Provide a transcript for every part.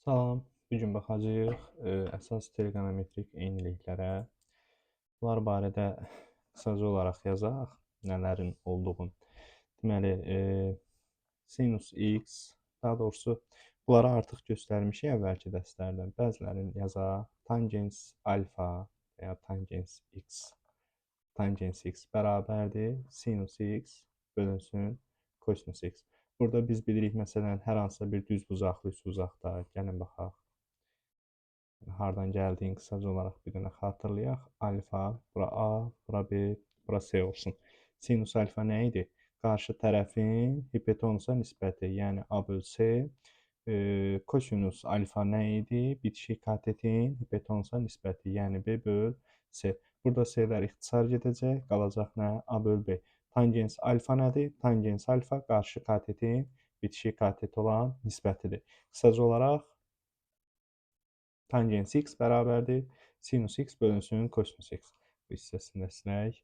Salam, bu gün baxacağıq əsas trigonometrik eyniliklərə. Bunlar barədə qısaca olaraq yazaq, nələrin olduğunu. Deməli, sinus x, daha doğrusu bunları artıq göstərmişik əvvəlki dərslərdə. Bəzilərini yazaq. Tangens alfa və ya tangens x bərabərdir sinus x bölünsün kosinus x. Burada biz bilirik, məsələn, hər hansısa bir düz bucaqlı üçbucaqda. Gəlin baxaq. Hardan gəldiyini qısaca olaraq bir dənə xatırlayaq. Alfa, bura A, bura B, bura C olsun. Sinus alfa nə idi? Qarşı tərəfin hipotenusa nisbəti, yəni A böl C. Kosinus alfa nə idi? Bitişik katetin hipotenusa nisbəti, yəni B böl C. Burada C-lər ixtisar gedəcək, qalacaq nə? A böl B. Tangens alfa nədir? Tangens alfa qarşı katetin bitişik katet olan nisbətidir. Qısaca olaraq tangens x bərabərdir sinus x bölünsün kosinus x. Bu hissəsində silək.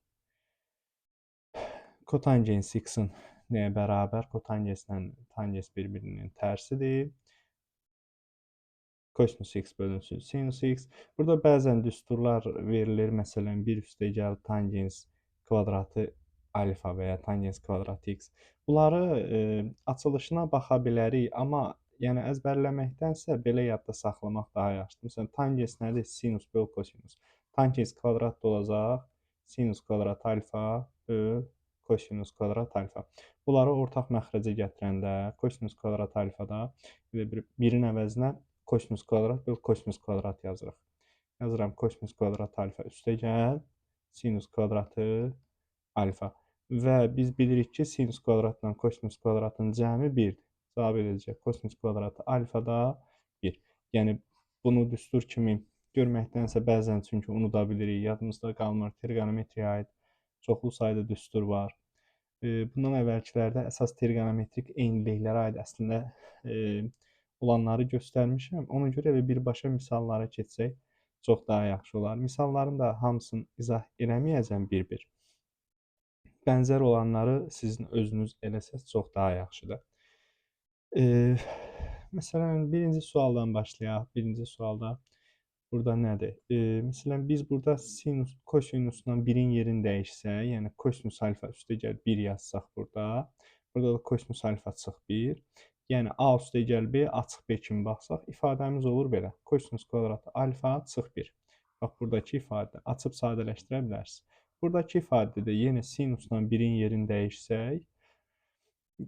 Kotangens x-in nəyə bərabər? Kotangenslə tangens bir-birinin tərsidir. Kosinus x bölünsün sinus x. Burada bəzən düsturlar verilir. Məsələn, 1 + tangens kvadratı alfa və ya tangens kvadratı x. Bunları açılışına baxa bilərik, amma yəni əzbərləməkdənsə belə yadda saxlamaq daha yaxşıdır. Məsələn, tangens nədir? Sinus böl kosinus. Tangens kvadrat da olacaq. Sinus kvadrat alfa böl kosinus kvadrat alfa. Bunları ortaq məxrəcə gətirəndə kosinus kvadrat alfada birin əvəzinə kosinus kvadrat böl kosinus kvadrat yazırıq. Yazıram kosinus kvadrat alfa üstəgəl sinus kvadratı alfa. Və biz bilirik ki, sinus kvadratla kosinus kvadratın cəmi 1-dir. Cavab edəcək kosinus kvadratı alfa da 1. Yəni, bunu düstur kimi görməkdənsə bəzən çünki unuda bilirik, yadımızda qalmır, trigonometriyə aid çoxlu sayda düstur var. Bundan əvvəlkilərdə əsas trigonometrik eyniliklərə aid əslində olanları göstərmişəm. Ona görə də birbaşa misallara keçsək çox daha yaxşı olar. Misalların da hamısını izah eləməyəcəm bir-bir. Bənzər olanları sizin özünüz eləsəz çox daha yaxşıdır. Məsələn, birinci sualdan başlayaq. Birinci sualda burada nədir? Məsələn, biz burada sinus, kosinusla 1-in yerini dəyişsək, yəni kosinus alfa üstəgəl 1 yazsaq burada. Burada da kosinus alfa çıx 1. Yəni A üstəgəl B açıq B kimi baxsaq, ifadəmiz olur belə. Kosinus kvadratı alfa çıx 1. Bax, buradakı ifadə. Açıb sadələşdirə bilərsiniz. Buradakı ifadədə yenə sinusla 1-in yerini dəyişsək,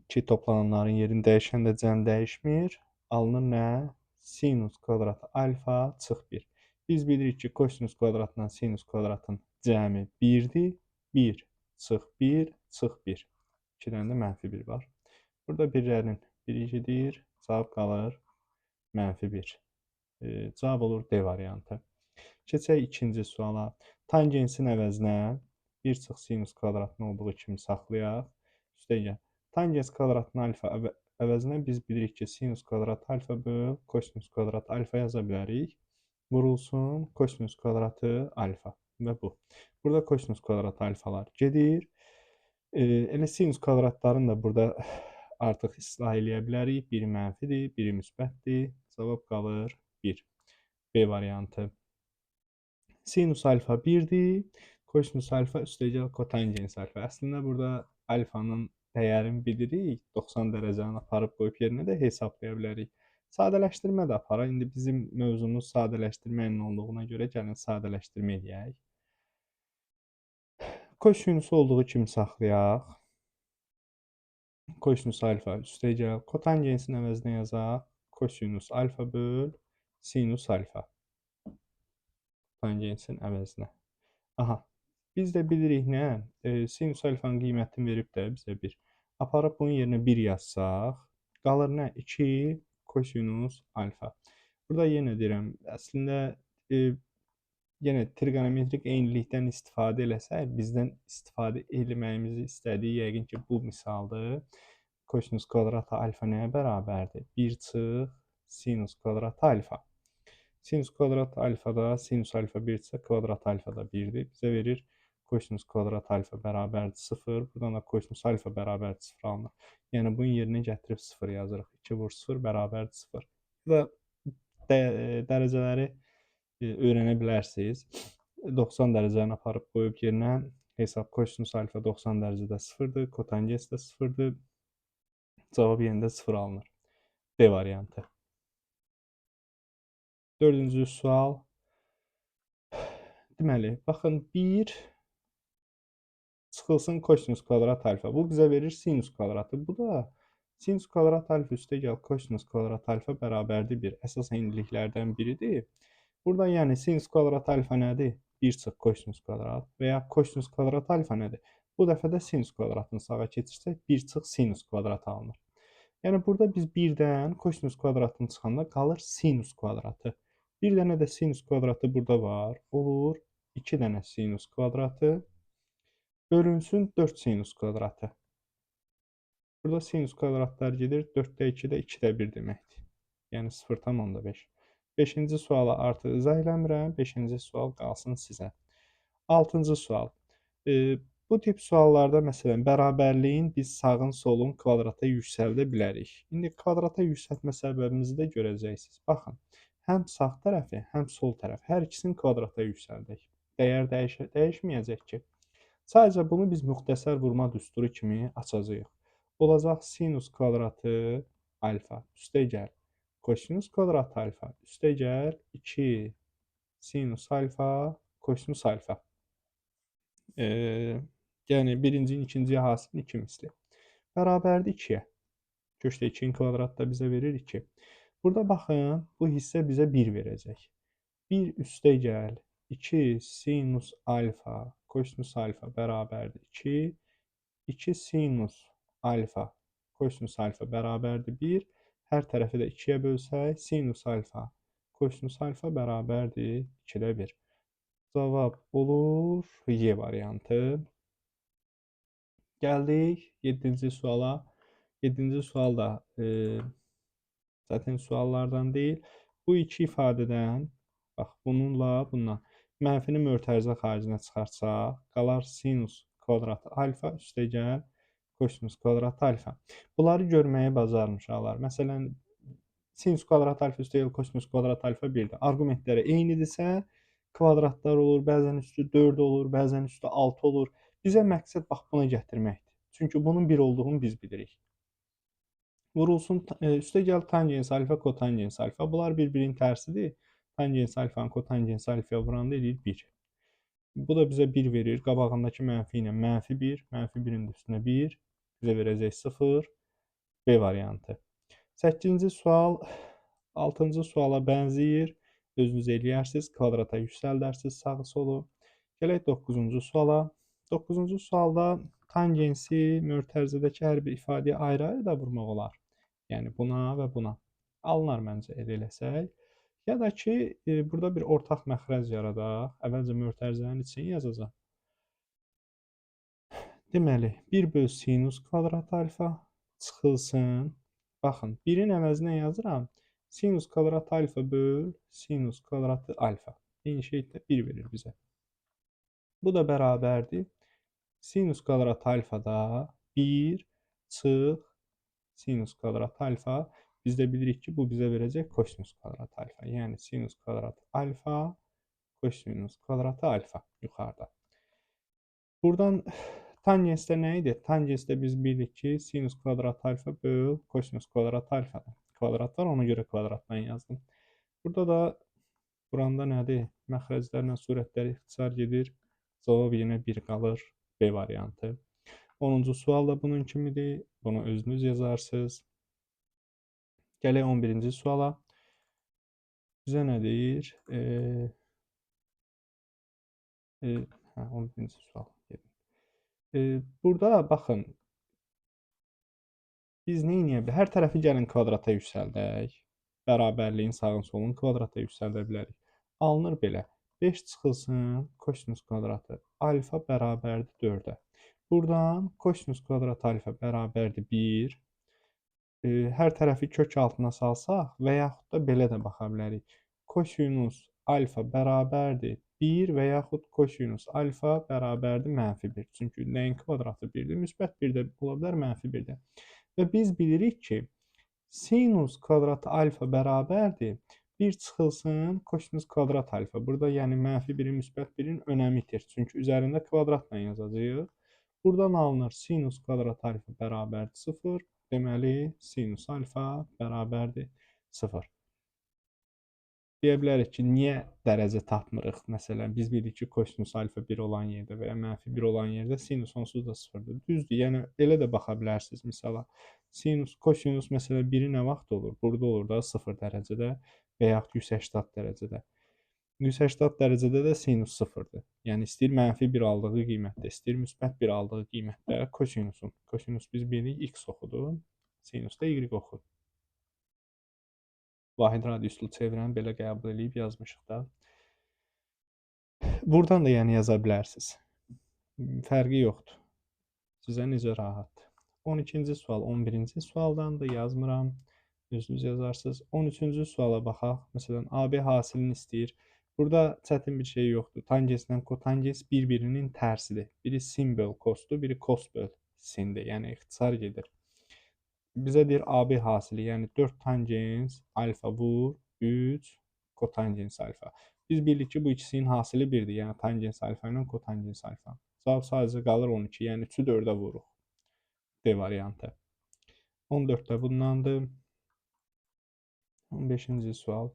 ki toplananların yerini dəyişəndə cəm dəyişmir. Alınır nə? Sinus kvadratı alfa çıx 1. Biz bilirik ki, kosinus kvadratla sinus kvadratın cəmi 1-dir. 1 çıx 1 çıx 1. 2-dən də -1 var. Burada birlərin biri gedir. Cavab qalır -1. Cavab olur D variantı. Keçək ikinci suala. Tangensin əvəzinə 1 çıx sinus kvadratının olduğu kimi saxlayaq. Üstəgəl tangens kvadratının alfa əvəzinə biz bilirik ki, sinus kvadrat alfa böl kosinus kvadrat alfa yaza bilərik. Vurulsun kosinus kvadratı alfa və bu. Burada kosinus kvadrat alfalar gedir. Elə sinus kvadratlarını da burada artıq islah eləyə bilərik. Biri mənfidir, biri müsbətdir. Cavab qalır 1. B variantı. Sinus alfa 1-dir. Kosinus alfa üstəgəl kotangens alfa. Əslində burada alfanın dəyərini bilirik. 90 dərəcəni aparıb qoyub yerinə də hesablaya bilərik. Sadələşdirmə də aparaq. İndi bizim mövzumuz sadələşdirməklə olduğuna görə gəlin sadələşdirmə edək. Kosinusu olduğu kimi saxlayaq. Kosinus alfa üstəgəl kotangensin əvəzinə yazaq. Kosinus alfa böl sinus alfa. Tangensin əvəzinə. Aha. Biz də bilirik nə? Sinus alfanın qiymətini verib də bizə 1. Aparıb bunun yerinə 1 yazsaq, qalır nə? 2 kosinus alfa. Burada yenə deyirəm, əslində yenə trigonometrik eynilikdən istifadə eləsək, bizdən istifadə etməyimizi istədiyi yəqin ki, bu misaldır. Kosinus kvadratı alfa nəyə bərabərdir? 1 çıx sinus kvadratı alfa. Sinus kvadrat alfada sinus alfa 1 isə kvadrat alfa da 1-dir. Bizə verir kosinus kvadrat alfa bərabərdir 0. Buradan da kosinus alfa bərabərdir 0 alınır. Yəni bunun yerinə gətirib 0 yazırıq. 2 vur 0 bərabərdir 0. Və dərəcələri öyrənə bilərsiniz. 90 dərəcəni aparıb qoyub yerinə hesab kosinus alfa 90 dərəcədə 0-dır, kotangens də 0-dır. Cavab yenə də 0 alınır. D variantı. Dördüncü sual. Deməli, baxın 1 çıxılsın kosinus kvadrat alfa. Bu bizə verir sinus kvadratı. Bu da sinus kvadrat alfa üstəgəl kosinus kvadrat alfa bərabərdir 1. Əsas eyniliklərdən biridir. Burada yəni sinus kvadrat alfa nədir? 1 çıx kosinus kvadrat və ya kosinus kvadrat alfa nədir? Bu dəfə də sinus kvadratını sağa keçirsək 1 çıx sinus kvadrat alınır. Yəni burada biz 1-dən kosinus kvadratını çıxanda qalır sinus kvadratı. Bir dənə də sinus kvadratı burada var. Olur 2 dənə sinus kvadratı bölünsün 4 sinus kvadratı. Burada sinus kvadratlar gedir. 4-də 2-də 2-də 1 deməkdir. Yəni 0,5. 5-ci suala artıq izah eləmirəm. 5-ci sual qalsın sizə. 6-cı sual. Bu tip suallarda məsələn bərabərliyin biz sağın solun kvadrata yüksəldə bilərik. İndi kvadrata yüksəltmə səbəbimizi də görəcəksiniz. Baxın, həm sağ tərəfi, həm sol tərəf hər ikisini kvadrata yüksəldək. Dəyər dəyişməyəcək ki. Sadəcə bunu biz müxtəsər vurma düsturu kimi açacağıq. Olacaq sinus kvadratı alfa üstəgəl kosinus kvadrat alfa üstəgəl 2 sinus alfa kosinus alfa. Yəni birincinin ikinciyə hasilin 2 misli. Bərabərdir 2-yə. Köşdə 2-nin kvadratı da bizə verir 2. Burada baxın, bu hissə bizə 1 verəcək. 1 üstəgəl 2 sinus alfa kosinus alfa bərabərdir 2. 2 sinus alfa kosinus alfa bərabərdir 1. Hər tərəfi də 2-yə bölsək, sinus alfa kosinus alfa bərabərdir 2-də 1. Cavab olur Y variantı. Gəldik 7-ci suala. 7-ci sual da zaten suallardan deyil. Bu iki ifadədən, bax bununla bununla mənfini mötərizə xaricinə çıxarsaq, qalar sinus kvadrat alfa üstəgəl kosinus kvadrat alfa. Bunları görməyi bacarmışlar. Məsələn, sinus kvadrat alfa üstəgəl kosinus kvadrat alfa 1-dir. Arqumentləri eynidirsə, kvadratlar olur, bəzən üstü 4 olur, bəzən üstü 6 olur. Bizə məqsəd bax bunu gətirməkdir. Çünki bunun 1 olduğunu biz bilirik. Vurulsun üstəgəl tangens alfa, kotangens alfa. Bunlar bir-birinin tərsidir. Tangens alfanı kotangens alfaya vuranda edir 1. Bu da bizə 1 verir. Qabağındakı mənfi ilə mənfi 1. Mənfi 1-in üstünə 1. Bizə verəcək 0. B variantı. 8-ci sual 6-cı suala bənzəyir. Özünüz eləyərsiniz. Kvadrata yüksəldərsiniz sağı solu. Gələk 9-cu suala. 9-cu sualda tangensi mötərizədəki hər bir ifadəyə ayrı-ayrı da vurmaq olar. Yəni buna və buna. Alınar məncə elə eləsək. Ya da ki, burada bir ortaq məxrəc yaradaq. Əvvəlcə mötərizənin içini yazacaq. Deməli, 1 böl sinus kvadrat alfa çıxılsın. Baxın, 1-in əvəzinə yazıram. Sinus kvadrat alfa böl sinus kvadratı alfa. Eyni şey də 1 verir bizə. Bu da bərabərdir. Sinus kvadrat alfada 1 çıx sinus kvadrat alfa. Biz də bilirik ki, bu bizə verəcək kosinus kvadrat alfa. Yəni sinus kvadrat alfa, kosinus kvadratı alfa yuxarıda. Buradan tangensdə nə idi? Tangensdə biz bilirik ki, sinus kvadrat alfa böl kosinus kvadrat alfadır. Kvadrat var, ona görə kvadratdan yazdım. Burada da buranda nədir? Məxrəclərlə surətlər ixtisar gedir. Cavab yenə 1 qalır. B variantı. 10-cu sual da bunun kimidir. Bunu özünüz yazarsınız. Gələk 11-ci suala. Bizə nə deyir? 11-ci sual. Burada baxın. Biz nə edə bilərik? Hər tərəfi gəlin kvadrata yüksəldək. Bərabərliyin sağın solun kvadrata yüksəldə bilərik. Alınır belə. 5 çıxılsın kosinus kvadratı. Alfa bərabərdir 4-ə. Buradan kosinus kvadrat alfa bərabərdir 1. Hər tərəfi kök altına salsaq və yaxud da belə də baxa bilərik. Kosinus alfa bərabərdir 1 və yaxud kosinus alfa bərabərdir mənfi 1. Çünki nəyin kvadratı 1-dir? Müsbət 1 də ola bilər, mənfi 1 də. Və biz bilirik ki, sinus kvadratı alfa bərabərdir Bir çıxılsın kosinus kvadrat alfa. Burada yəni mənfi birin, müsbət birin önəmi itir. Çünki üzərində kvadratla yazacağıq. Buradan alınır sinus kvadrat alfa bərabərdir 0. Deməli, sinus alfa bərabərdir 0. Deyə bilərik ki, niyə dərəcə tapmırıq? Məsələn, biz bilirik ki, kosinus alfa 1 olan yerdə və ya mənfi 1 olan yerdə sinus onsuz da 0-dır. Düzdür, yəni elə də baxa bilərsiniz misala. Sinus, kosinus məsələn 1-i nə vaxt olur? Burada olur da 0 dərəcədə və yaxud 180 dərəcədə. 180 dərəcədə də sinus 0-dır. Yəni istəyir mənfi 1 aldığı qiymətdə, istəyir müsbət 1 aldığı qiymətdə kosinusun. Kosinus biz bilirik x oxudur, sinus da y oxudur. Vahid radiuslu çevrəni belə qəbul edib yazmışıq da. Buradan da yəni yaza bilərsiniz. Fərqi yoxdur. Sizə necə rahat. 12-ci sual 11-ci sualdan da yazmıram. Özünüz yazarsınız. 13-cü suala baxaq. Məsələn, AB hasilini istəyir. Burada çətin bir şey yoxdur. Tangeslə kotangens bir-birinin tərsidir. Biri sin böl kosdur, biri kos böl sindir. Yəni ixtisar gedir. Bizə deyir AB hasili, yəni 4 tangens alfa vur 3 kotangens alfa. Biz bildik ki, bu ikisinin hasili 1-dir. Yəni tangens alfa ilə kotangens alfa. Cavab sadəcə qalır 12. Yəni 3-ü 4-ə vuruq. D variantı. 14 də bundandır. 15-ci sual.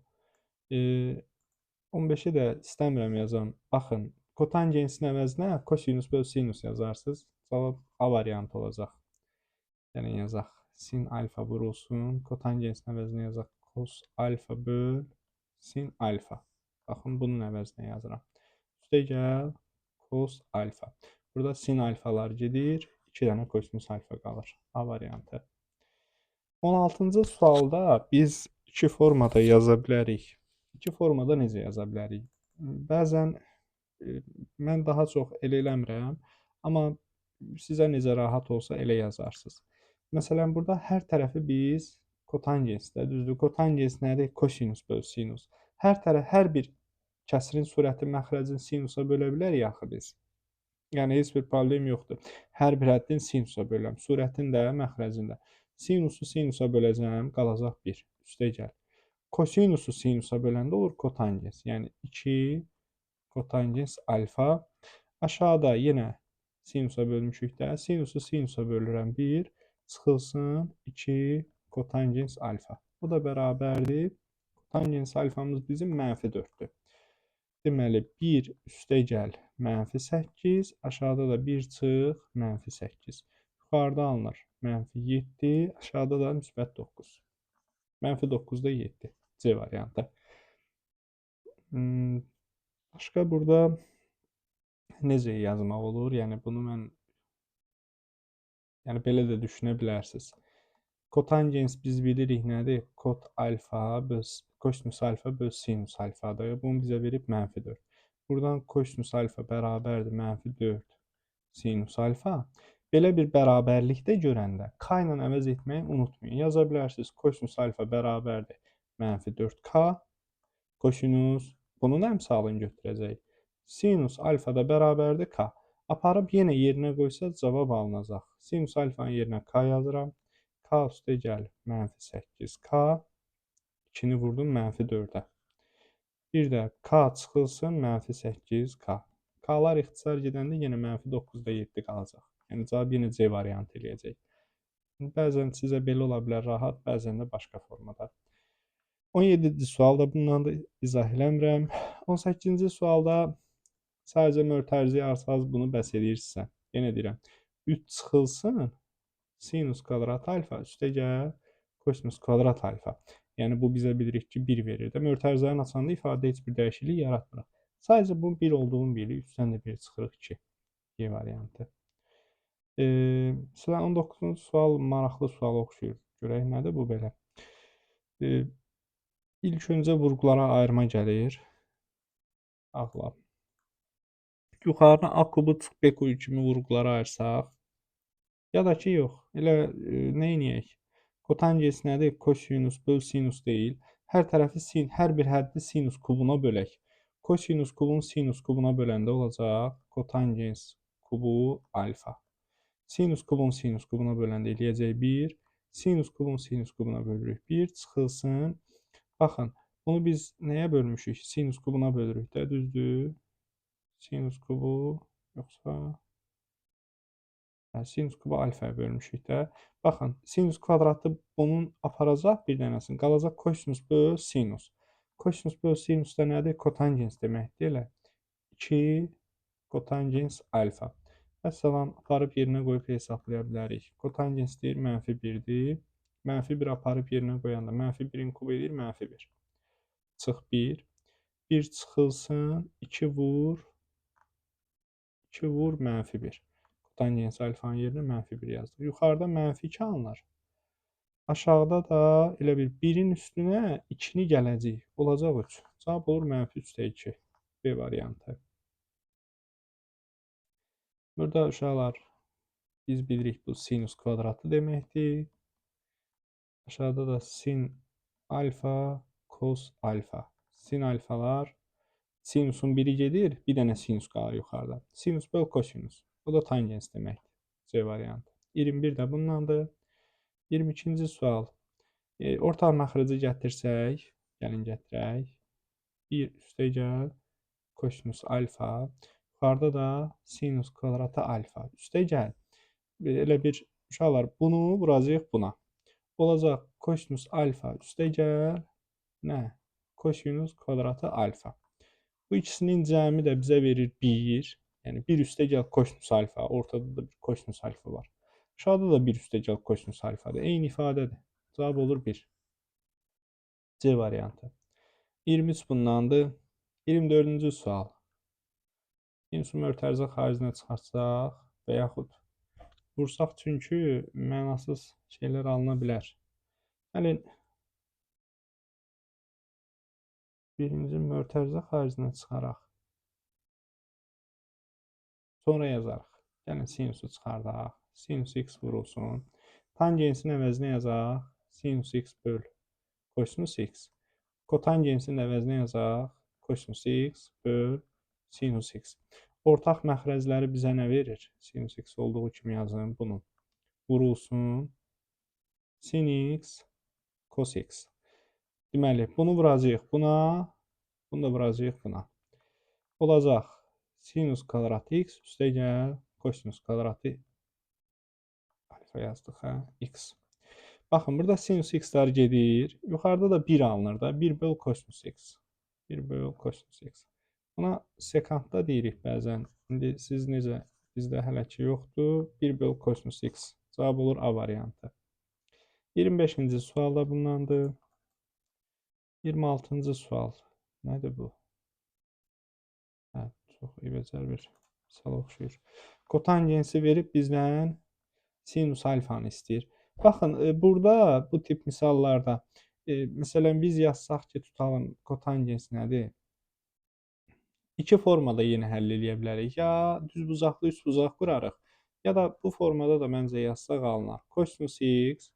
15-i də istəmirəm yazam. Baxın, kotangensin əvəzinə kosinus böl sinus yazarsınız. Cavab A variantı olacaq. Yəni yazaq. Sin alfa vurulsun. Kotangensin əvəzinə yazaq. Kos alfa böl sin alfa. Baxın, bunun əvəzinə yazıram. Üstə gəl. Kos alfa. Burada sin alfalar gedir. 2 dənə kosinus alfa qalır. A variantı. 16-cı sualda biz iki formada yaza bilərik. İki formada necə yaza bilərik? Bəzən mən daha çox elə eləmirəm, amma sizə necə rahat olsa elə yazarsınız. Məsələn, burada hər tərəfi biz kotangensdə, düzdür? Kotangens nədir? Kosinus böl sinus. Hər bir kəsirin surəti məxrəcin sinusa bölə bilərik axı biz. Yəni heç bir problem yoxdur. Hər bir həddin sinusa bölürəm. Surətin də, məxrəcin də. Sinusu sinusa böləcəm, qalacaq 1. Üstə gəl. Kosinusu sinusa böləndə olur kotangens. Yəni 2 kotangens alfa. Aşağıda yenə sinusa bölmüşük də. Sinusu sinusa bölürəm 1. Çıxılsın 2 kotangens alfa. Bu da bərabərdir. Kotangens alfamız bizim mənfi 4-dür. Deməli 1 üstə gəl mənfi 8. Aşağıda da 1 çıx mənfi 8. Yuxarıda alınır mənfi 7. Aşağıda da müsbət 9. Mənfi 9 da 7. C variantı. Başqa burada necə yazmaq olur? Yəni bunu mən belə də düşünə bilərsiniz. Kotangens biz bilirik nədir? Kot alfa böl kosinus alfa böl sinus alfadır. Bunu bizə verib mənfi 4. Buradan kosinus alfa bərabərdir mənfi 4 sinus alfa. Belə bir bərabərlikdə görəndə k ilə əvəz etməyi unutmayın. Yaza bilərsiniz. Kosinus alfa bərabərdir mənfi 4k. Kosinus bunun əmsalını götürəcək. Sinus alfa da bərabərdir k. Aparıb yenə yerinə qoysa cavab alınacaq. Sinus alfanın yerinə k yazıram. K üstə gəl mənfi 8k. 2-ni vurdum mənfi 4-ə. Bir də k çıxılsın mənfi 8k. K'lar ixtisar gedəndə yenə mənfi 9-da 7 qalacaq. Yəni cavab yenə C variantı eləyəcək. Bəzən sizə belə ola bilər rahat, bəzən də başqa formada. 17-ci sualda bundan da izah eləmirəm. 18-ci sualda sadəcə mötərizə yazsaz bunu bəs edirsə. Yenə deyirəm. 3 çıxılsın sinus kvadrat alfa üstə gəl kosinus kvadrat alfa. Yəni bu bizə bilirik ki 1 verir də. Mötərizəni açanda ifadə heç bir dəyişiklik yaratmırıq. Sadəcə bu 1 olduğunu bilirik. Üstdən də 1 çıxırıq 2. E variantı. Sıra 19-cu sual maraqlı sual oxşuyur. Görək nədir bu belə. İlk öncə vurğulara ayırma gəlir. Ağla. Yuxarına A kubu çıx B kubu kimi vurğulara ayırsaq, ya da ki yox, elə nə edək? Kotangens nədir? Kosinus böl sinus deyil. Hər tərəfi sin, hər bir həddi sinus kubuna bölək. Kosinus kubun sinus kubuna böləndə olacaq kotangens kubu alfa. Sinus kubun sinus kubuna böləndə eləyəcək 1. Sinus kubun sinus kubuna bölürük 1. Çıxılsın. Baxın, Bunu biz nəyə bölmüşük? Sinus kubuna bölürük də, düzdür? Sinus kubu yoxsa sinus kubu alfaya bölmüşük də. Baxın, sinus kvadratı bunun aparacaq bir dənəsini. Qalacaq kosinus böl sinus. Kosinus böl sinus da nədir? Kotangens deməkdir elə. 2 kotangens alfa. Məsələn, aparıb yerinə qoyub hesablaya bilərik. Kotangens deyir, -1-dir. -1 aparıb yerinə qoyanda -1-in kubu edir, -1. Çıx 1. 1 çıxılsın, 2 vur, -1. Kotangens alfanın yerinə -1 yazdıq. Yuxarıda -2 alınır. Aşağıda da elə bir 1-in üstünə 2-ni gələcək. Olacaq 3. Cavab olur -3/2. B variantı. Burada uşaqlar biz bilirik bu sinus kvadratı deməkdir. Aşağıda da sin alfa, kos alfa. Sin alfalar sinusun biri gedir, bir dənə sinus qalır yuxarıda. Sinus böl kosinus. O da tangens deməkdir. C variantı. 21 də bundandır. 22-ci sual. Ortaq məxrəci gətirsək, gəlin gətirək. 1 üstəgəl kosinus alfa. Yuxarıda da sinus kvadratı alfa. Üstəgəl. Elə bir uşaqlar bunu vuracağıq buna. Olacaq kosinus alfa üstəgəl nə? Kosinus kvadratı alfa. Bu ikisinin cəmi də bizə verir 1. Yəni 1 üstəgəl kosinus alfa. Ortada da bir kosinus alfa var. Aşağıda da 1 üstəgəl kosinus alfadır. Eyni ifadədir. Cavab olur 1. C variantı. 23 bundandır. 24-cü sual. Sinusu mötərizə xaricinə çıxartsaq və yaxud vursaq, çünki mənasız şeylər alına bilər. Gəlin birinci mötərizə xaricinə çıxaraq. Sonra yazarıq. Gəlin sinusu çıxardaq. Sinus x vurulsun. Tangensin əvəzinə yazaq. Sinus x böl kosinus x. Kotangensin əvəzinə yazaq. Kosinus x böl sinus x. Ortaq məxrəcləri bizə nə verir? Sinus x olduğu kimi yazın bunun. Vurulsun. Sin x, cos x. Deməli, bunu vuracağıq buna. Bunu da vuracağıq buna. Olacaq. Sinus kvadratı x üstəgəl kosinus kvadratı alfa yazdıq, hə? X. Baxın, burada sinus x-lər gedir. Yuxarıda da 1 alınır da. 1 böl kosinus x. 1 böl kosinus x. Buna sekantda deyirik bəzən. İndi siz necə? Bizdə hələ ki yoxdur. 1 böl kosinus x. Cavab olur A variantı. 25-ci sual da bundandır. 26-cı sual. Nədir bu? Hə, çox ibəcər bir misal oxşuyur. Kotangensi verib bizdən sinus alfanı istəyir. Baxın, burada bu tip misallarda məsələn biz yazsaq ki, tutalım kotangens nədir? İki formada yenə həll edə bilərik. Ya düzbucaqlı üçbucaq qurarıq, ya da bu formada da məncə yazsaq alınar. Kosinus x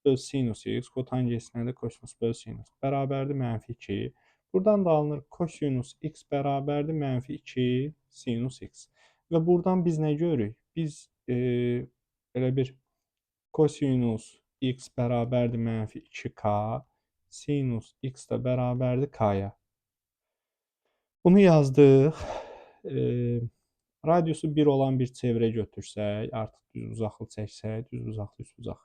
böl sinus x, kotangens nədir? Kosinus böl sinus. Bərabərdir -2. Buradan da alınır kosinus x bərabərdir -2 sinus x. Və buradan biz nə görürük? Biz elə bir kosinus x bərabərdir -2k, sinus x də bərabərdir k-ya. Bunu yazdıq. Radiusu 1 olan bir çevrə götürsək, artıq düzbucaqlı çəksək, düzbucaqlı üçbucaq.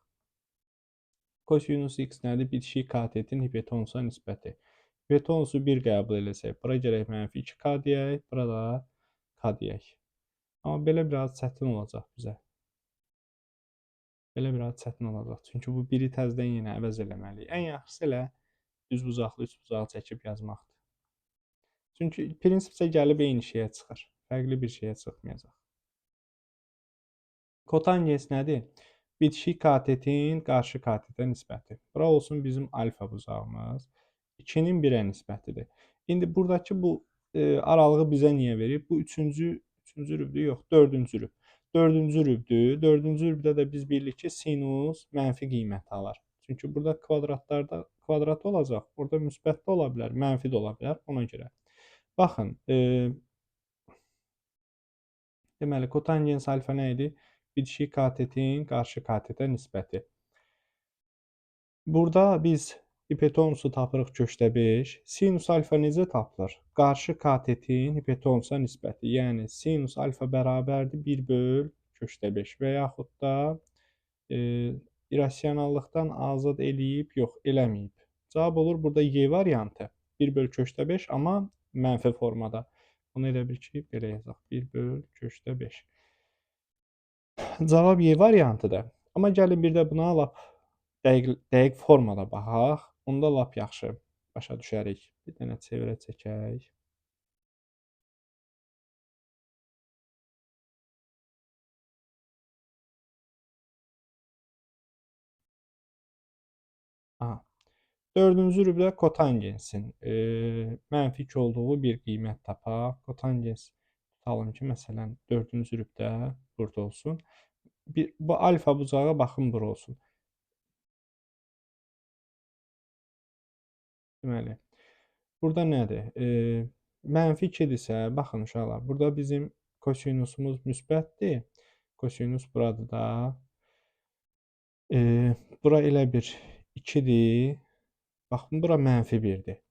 Kosinus x nədir? Bitişik katetin hipotenusa nisbəti. Hipotenusu 1 qəbul eləsək, bura gərək -2k deyək, bura da k deyək. Amma belə biraz çətin olacaq bizə. Belə biraz çətin olacaq. Çünki bu 1-i təzədən yenə əvəz eləməliyik. Ən yaxşısı elə düzbucaqlı üçbucağı çəkib yazmaqdır. Çünki prinsipcə gəlib eyni şeyə çıxır. Fərqli bir şeyə çıxmayacaq. Kotangens nədir? Bitişik katetin qarşı katetə nisbəti. Bura olsun bizim alfa bucağımız. 2-nin 1-ə nisbətidir. İndi buradakı bu aralığı bizə niyə verir? Bu üçüncü rübdür, yox, dördüncü rüb. Dördüncü rübdür. Dördüncü rübdə də biz bilirik ki, sinus mənfi qiymət alır. Çünki burada kvadratlarda kvadrat olacaq. Orada müsbət də ola bilər, mənfi də ola bilər. Ona görə. Baxın, deməli, kotangens alfa nə idi? Bitişik katetin qarşı katetə nisbəti. Burada biz Hipotenosu tapırıq köşdə 5. Sinus alfa necə tapılır? Qarşı katetin hipotenusa nisbəti. Yəni sinus alfa bərabərdir 1 böl köşdə 5 və yaxud da e, irrasionallıqdan azad eləyib, yox, eləməyib. Cavab olur burada Y variantı. 1 böl köşdə 5, amma mənfi formada. Bunu elə bil ki, belə yazaq. 1 böl köşdə 5. Cavab Y variantıdır. Amma gəlin bir də buna lap dəqiq formada baxaq. Onda lap yaxşı başa düşərik. Bir dənə çevirə çəkək. Aha. Dördüncü rübdə kotangensin mənfi 2 olduğu bir qiymət tapaq. Kotangens tutalım ki, məsələn, dördüncü rübdə burada olsun. Bu alfa bucağa baxın bura olsun. Deməli, burada nədir? Mənfi 2-dirsə, baxın uşaqlar, burada bizim kosinusumuz müsbətdir. Kosinus buradır da. Bura elə bir 2-dir. Baxın, bura mənfi 1-dir.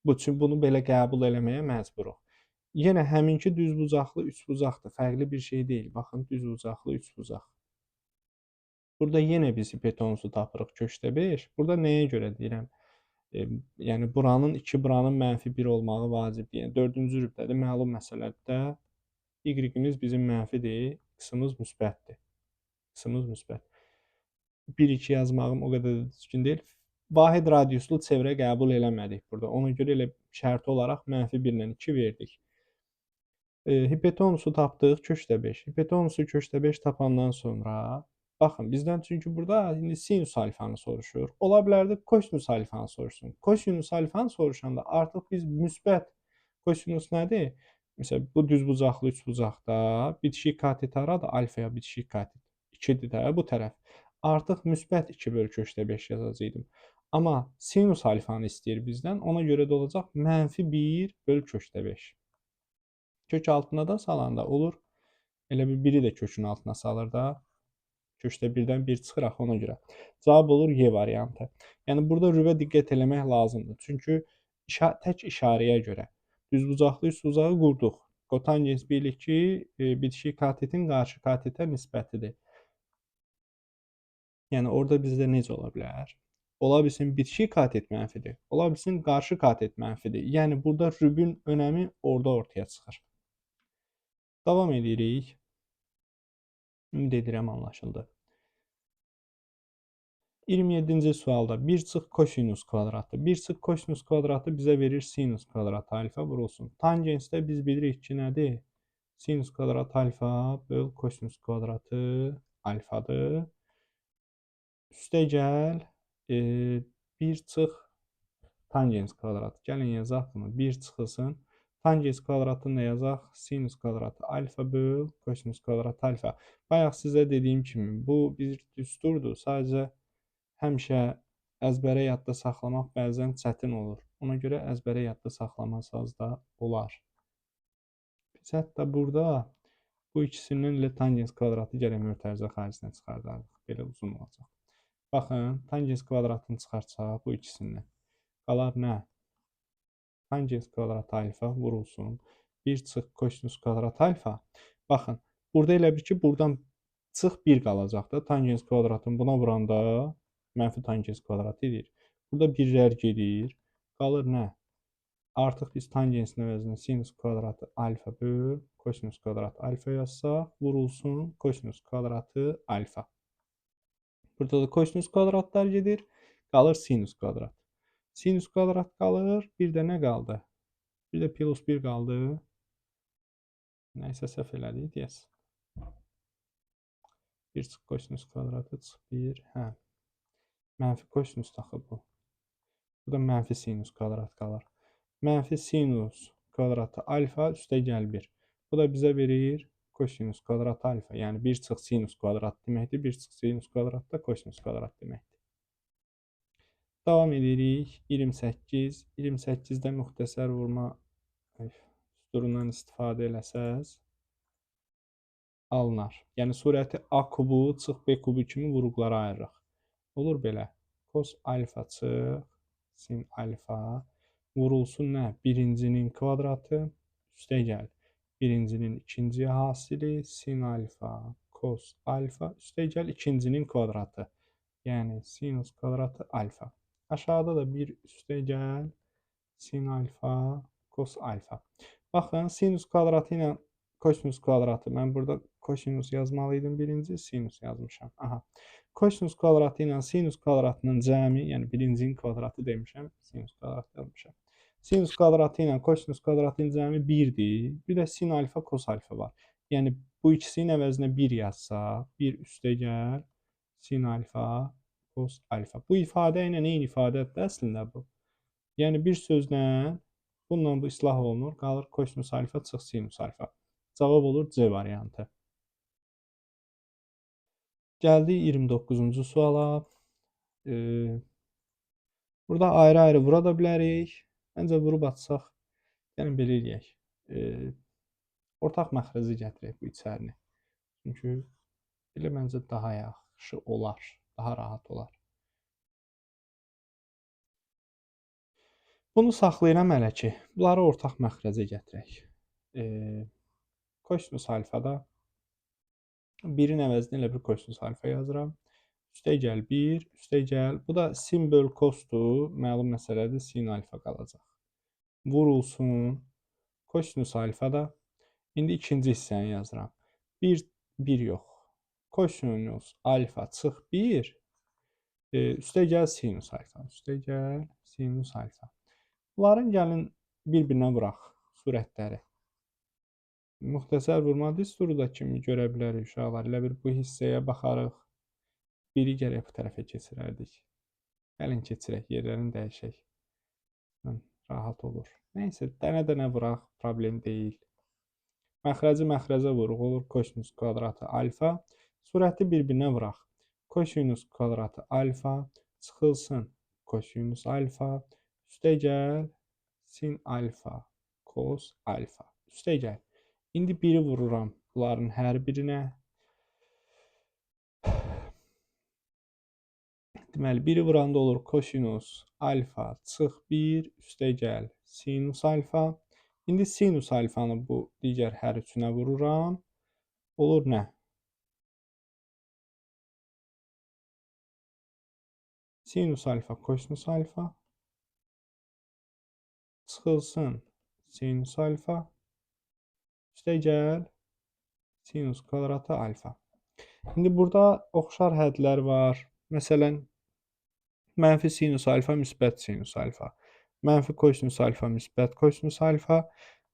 Bu üçün bunu belə qəbul eləməyə məcburuq. Yenə həminki düzbucaqlı üçbucaqdır. Fərqli bir şey deyil. Baxın, düzbucaqlı üçbucaq. Burada yenə biz hipotenusu tapırıq köşdə 5. Burada nəyə görə deyirəm? Yəni buranın 2, buranın mənfi 1 olmağı vacibdir. Yəni 4-cü rübdədə məlum məsələdə y-imiz bizim mənfidir, x-imiz müsbətdir. X-imiz müsbət. 1, 2 yazmağım o qədər də düzgün deyil. Vahid radiuslu çevrə qəbul eləmədik burada. Ona görə elə şərti olaraq mənfi 1 ilə 2 verdik. Hipotenusu tapdıq köşdə 5. Hipotenusu köşdə 5 tapandan sonra baxın, bizdən çünki burada indi sinus alfanı soruşur. Ola bilərdi kosinus alfanı soruşsun. Kosinus alfanı soruşanda artıq biz müsbət kosinus nədir? Məsələn, bu düzbucaqlı üçbucaqda bitişik katet haradır? Alfaya bitişik katet 2-dir də bu tərəf. Artıq müsbət 2 böl köşdə 5 yazacaqdım. Amma sinus alfanı istəyir bizdən. Ona görə də olacaq mənfi 1 böl köşdə 5. Kök altına da salanda olur. Elə bir biri də kökün altına salır da. Köşdə birdən 1 çıxır axı ona görə. Cavab olur Y variantı. Yəni burada rübə diqqət eləmək lazımdır. Çünki tək işarəyə görə düzbucaqlı üçbucağı qurduq. Kotangens bilik ki, bitişik katetin qarşı katetə nisbətidir. Yəni orada bizdə necə ola bilər? Ola bilsin bitişik katet mənfidir. Ola bilsin qarşı katet mənfidir. Yəni burada rübün önəmi orada ortaya çıxır. Davam edirik. Ümid edirəm anlaşıldı. 27-ci sualda 1 çıx kosinus kvadratı. 1 çıx kosinus kvadratı bizə verir sinus kvadratı alfa vurulsun. Tangensdə biz bilirik ki, nədir? Sinus kvadratı alfa böl kosinus kvadratı alfadır. Üstə gəl 1 çıx tangens kvadratı. Gəlin yazaq bunu. 1 çıxılsın. Tangens kvadratını da yazaq. Sinus kvadratı alfa böl kosinus kvadratı alfa. Bayaq sizə dediyim kimi bu bir düsturdur. Sadəcə həmişə əzbərə yadda saxlamaq bəzən çətin olur. Ona görə əzbərə yadda saxlamasaz da olar. Biz hətta burada bu ikisindən ilə tangens kvadratı gələk mötərizə xaricinə çıxardarıq. Belə uzun olacaq. Baxın, tangens kvadratını çıxartsaq bu ikisindən. Qalar nə? Tangens kvadratı alfa vurulsun. 1 çıx kosinus kvadratı alfa. Baxın, burada elə bir ki, buradan çıx 1 qalacaq da. Tangens kvadratını buna vuranda mənfi tangens kvadratı edir. Burada birlər gedir. Qalır nə? Artıq biz tangensin əvəzinə sinus kvadratı alfa böl kosinus kvadratı alfa yazsaq, vurulsun kosinus kvadratı alfa. Burada da kosinus kvadratlar gedir. Qalır sinus kvadrat. Sinus kvadrat qalır. Bir də nə qaldı? Bir də plus 1 qaldı. Nəysə səhv elədik, deyəsən. 1 çıx kosinus kvadratı çıx 1. Hə. Mənfi kosinus taxı bu. Bu da mənfi sinus kvadrat qalır. Mənfi sinus kvadratı alfa üstə gəl 1. Bu da bizə verir kosinus kvadratı alfa. Yəni 1 çıx sinus kvadrat deməkdir. 1 çıx sinus kvadrat da kosinus kvadrat deməkdir. Davam edirik. 28. 28-də müxtəsər vurma düsturundan istifadə eləsəz alınar. Yəni surəti A kubu çıx B kubu kimi vuruqlara ayırırıq. Olur belə. Cos alfa çıx sin alfa vurulsun nə? Birincinin kvadratı üstəgəl birincinin ikinci hasili sin alfa kos alfa üstəgəl ikincinin kvadratı. Yəni sinus kvadratı alfa. Aşağıda da bir üstəgəl sin alfa kos alfa. Baxın, sinus kvadratı ilə kosinus kvadratı. Mən burada kosinus yazmalıydım birinci, sinus yazmışam. Aha. Kosinus kvadratı ilə sinus kvadratının cəmi, yəni birincinin kvadratı demişəm, sinus kvadratı yazmışam. Sinus kvadratı ilə kosinus kvadratının cəmi 1-dir. Bir də sin alfa kos alfa var. Yəni bu ikisinin əvəzinə 1 yazsaq, 1 üstəgəl sin alfa kos alfa. Bu ifadə ilə eyni ifadədir əslində bu. Yəni bir sözlə bununla bu islah olunur. Qalır kosinus alfa çıx sinus alfa. Cavab olur C variantı. Gəldik 29-cu suala. Burada ayrı-ayrı vura da bilərik. Məncə vurub atsaq, yəni belə eləyək. Ortaq məxrəzi gətirək bu içərini. Çünki elə məncə daha yaxşı olar, daha rahat olar. Bunu saxlayıram hələ ki. Bunları ortaq məxrəcə gətirək. Kosinus alfada 1-in əvəzinə elə bir kosinus alfa yazıram. Üstəgəl 1, üstəgəl. Bu da sin böl kosdur. Məlum məsələdir. Sin alfa qalacaq. Vurulsun. Kosinus alfada. İndi ikinci hissəni yazıram. 1 yox. Kosinus alfa çıx 1. Üstəgəl sinus alfa. Üstəgəl sinus alfa. Bunların gəlin bir-birinə vuraq surətləri. Müxtəsər vurma düsturu da kimi görə bilərik uşaqlar. Elə bir bu hissəyə baxarıq. Biri gərək bu tərəfə keçirərdik. Gəlin keçirək, yerlərini dəyişək. Rahat olur. Neysə, dənə-dənə vuraq, problem deyil. Məxrəci məxrəzə vuruq, olur kosinus kvadratı alfa. Surəti bir-birinə vuraq. Kosinus kvadratı alfa çıxılsın kosinus alfa. Üstəgəl sin alfa kos alfa. Üstəgəl. İndi 1-i vururam bunların hər birinə. Deməli, 1-i vuranda olur kosinus alfa çıx 1 üstəgəl sinus alfa. İndi sinus alfanı bu digər hər üçünə vururam. Olur nə? Sinus alfa kosinus alfa çıxılsın sinus alfa üstəgəl sinus kvadratı alfa. İndi burada oxşar hədlər var. Məsələn, mənfi sinus alfa, müsbət sinus alfa. Mənfi kosinus alfa, müsbət kosinus alfa.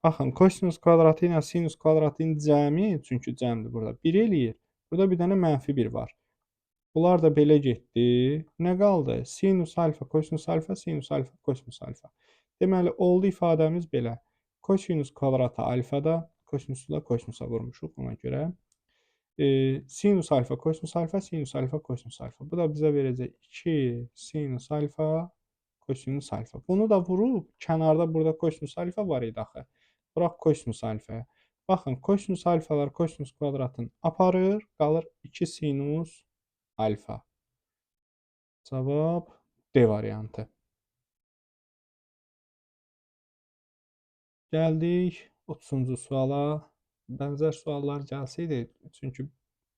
Baxın, kosinus kvadratı ilə sinus kvadratının cəmi, çünki cəmdir burada, 1 eləyir. Burada bir dənə mənfi 1 var. Bunlar da belə getdi. Nə qaldı? Sinus alfa, kosinus alfa, sinus alfa, kosinus alfa. Deməli, oldu ifadəmiz belə. Kosinus kvadratı alfada, kosinusu da kosinusa vurmuşuq ona görə. Sinus alfa, kosinus alfa, sinus alfa, kosinus alfa. Bu da bizə verəcək 2 sinus alfa, kosinus alfa. Bunu da vurub, kənarda burada kosinus alfa var idi axı. Bıraq kosinus alfaya. Baxın, kosinus alfalar kosinus kvadratını aparır, qalır 2 sinus alfa. Cavab D variantı. Gəldik 30-cu suala. Bənzər suallar gəlsəydi, çünki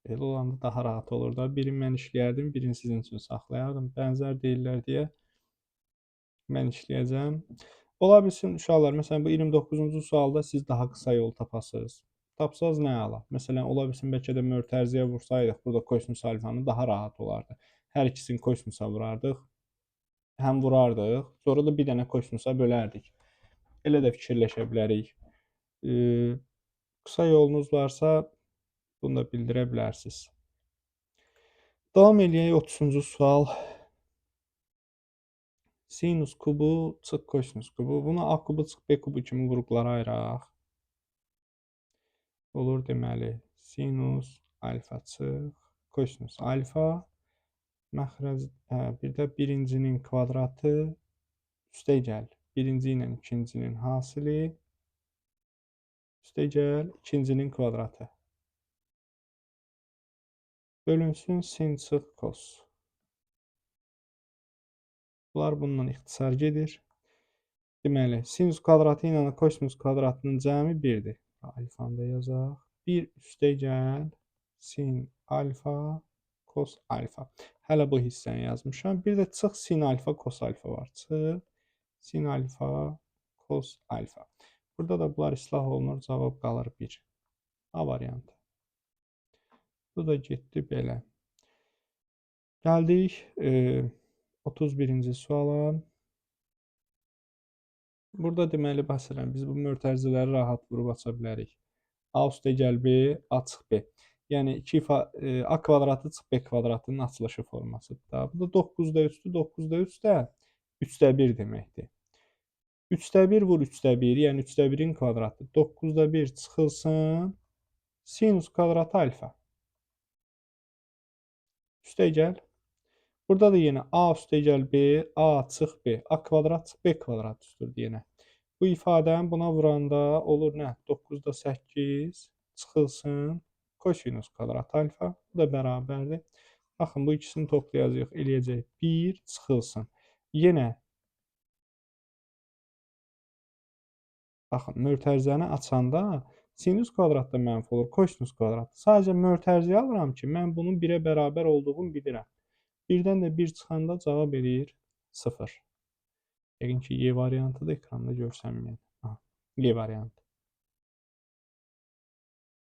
belə olanda daha rahat olur da. Birini mən işləyərdim, birini sizin üçün saxlayardım. Bənzər deyirlər deyə mən işləyəcəm. Ola bilsin uşaqlar, məsələn bu 29-cu sualda siz daha qısa yol tapasınız. Tapsaz nə ala? Məsələn, ola bilsin bəlkə də mötərizəyə vursaydıq, burada kosinus alfanı daha rahat olardı. Hər ikisini kosinusa vurardıq. Həm vurardıq, sonra da bir dənə kosinusa bölərdik. Elə də fikirləşə bilərik. Qısa yolunuz varsa, bunu da bildirə bilərsiniz. Davam edək 30-cu sual. Sinus kubu çıx kosinus kubu. Bunu A kubu çıx B kubu kimi qruplara ayıraq. Olur deməli sinus alfa çıx kosinus alfa. Məxrəc, bir də birincinin kvadratı üstəgəl. Birinci ilə ikincinin hasili üstəgəl ikincinin kvadratı. Bölünsün sin çıx kos. Bunlar bundan ixtisar gedir. Deməli, sinus kvadratı ilə kosinus kvadratının cəmi 1-dir. Alfanı da yazaq. 1 üstəgəl sin alfa kos alfa. Hələ bu hissəni yazmışam. Bir də çıx sin alfa kos alfa var. Çıx sin alfa kos alfa. Burada da bunlar islah olunur. Cavab qalır 1. A variantı. Bu da getdi belə. Gəldik 31-ci suala. Burada deməli, məsələn, biz bu mötərizələri rahat vurub aça bilərik. A üstəgəl B, A çıx B. Yəni, A kvadratı çıx B kvadratının açılışı formasıdır da. Bu da 9-da 3-dür. 9-da 3 də 3-də 1 deməkdir. 3-də 1 vur 3-də 1, yəni 3-də 1-in kvadratı. 9-da 1 çıxılsın. Sinus kvadratı alfa. Üstəgəl. Burada da yenə A üstəgəl B, A çıx B. A kvadrat çıx B kvadrat üstüdür yenə. Bu ifadəni buna vuranda olur nə? 9-da 8 çıxılsın. Kosinus kvadrat alfa. Bu da bərabərdir. Baxın, bu ikisini toplayacaq, eləyəcək. 1 çıxılsın. Yenə baxın, mötərizəni açanda sinus kvadrat da mənfi olur, kosinus kvadrat. Sadəcə mötərizəyə alıram ki, mən bunun 1-ə bərabər olduğunu bilirəm. 1-dən də 1 çıxanda cavab eləyir 0. Yəqin ki, Y variantı da ekranda görsənməyən. Y variantı.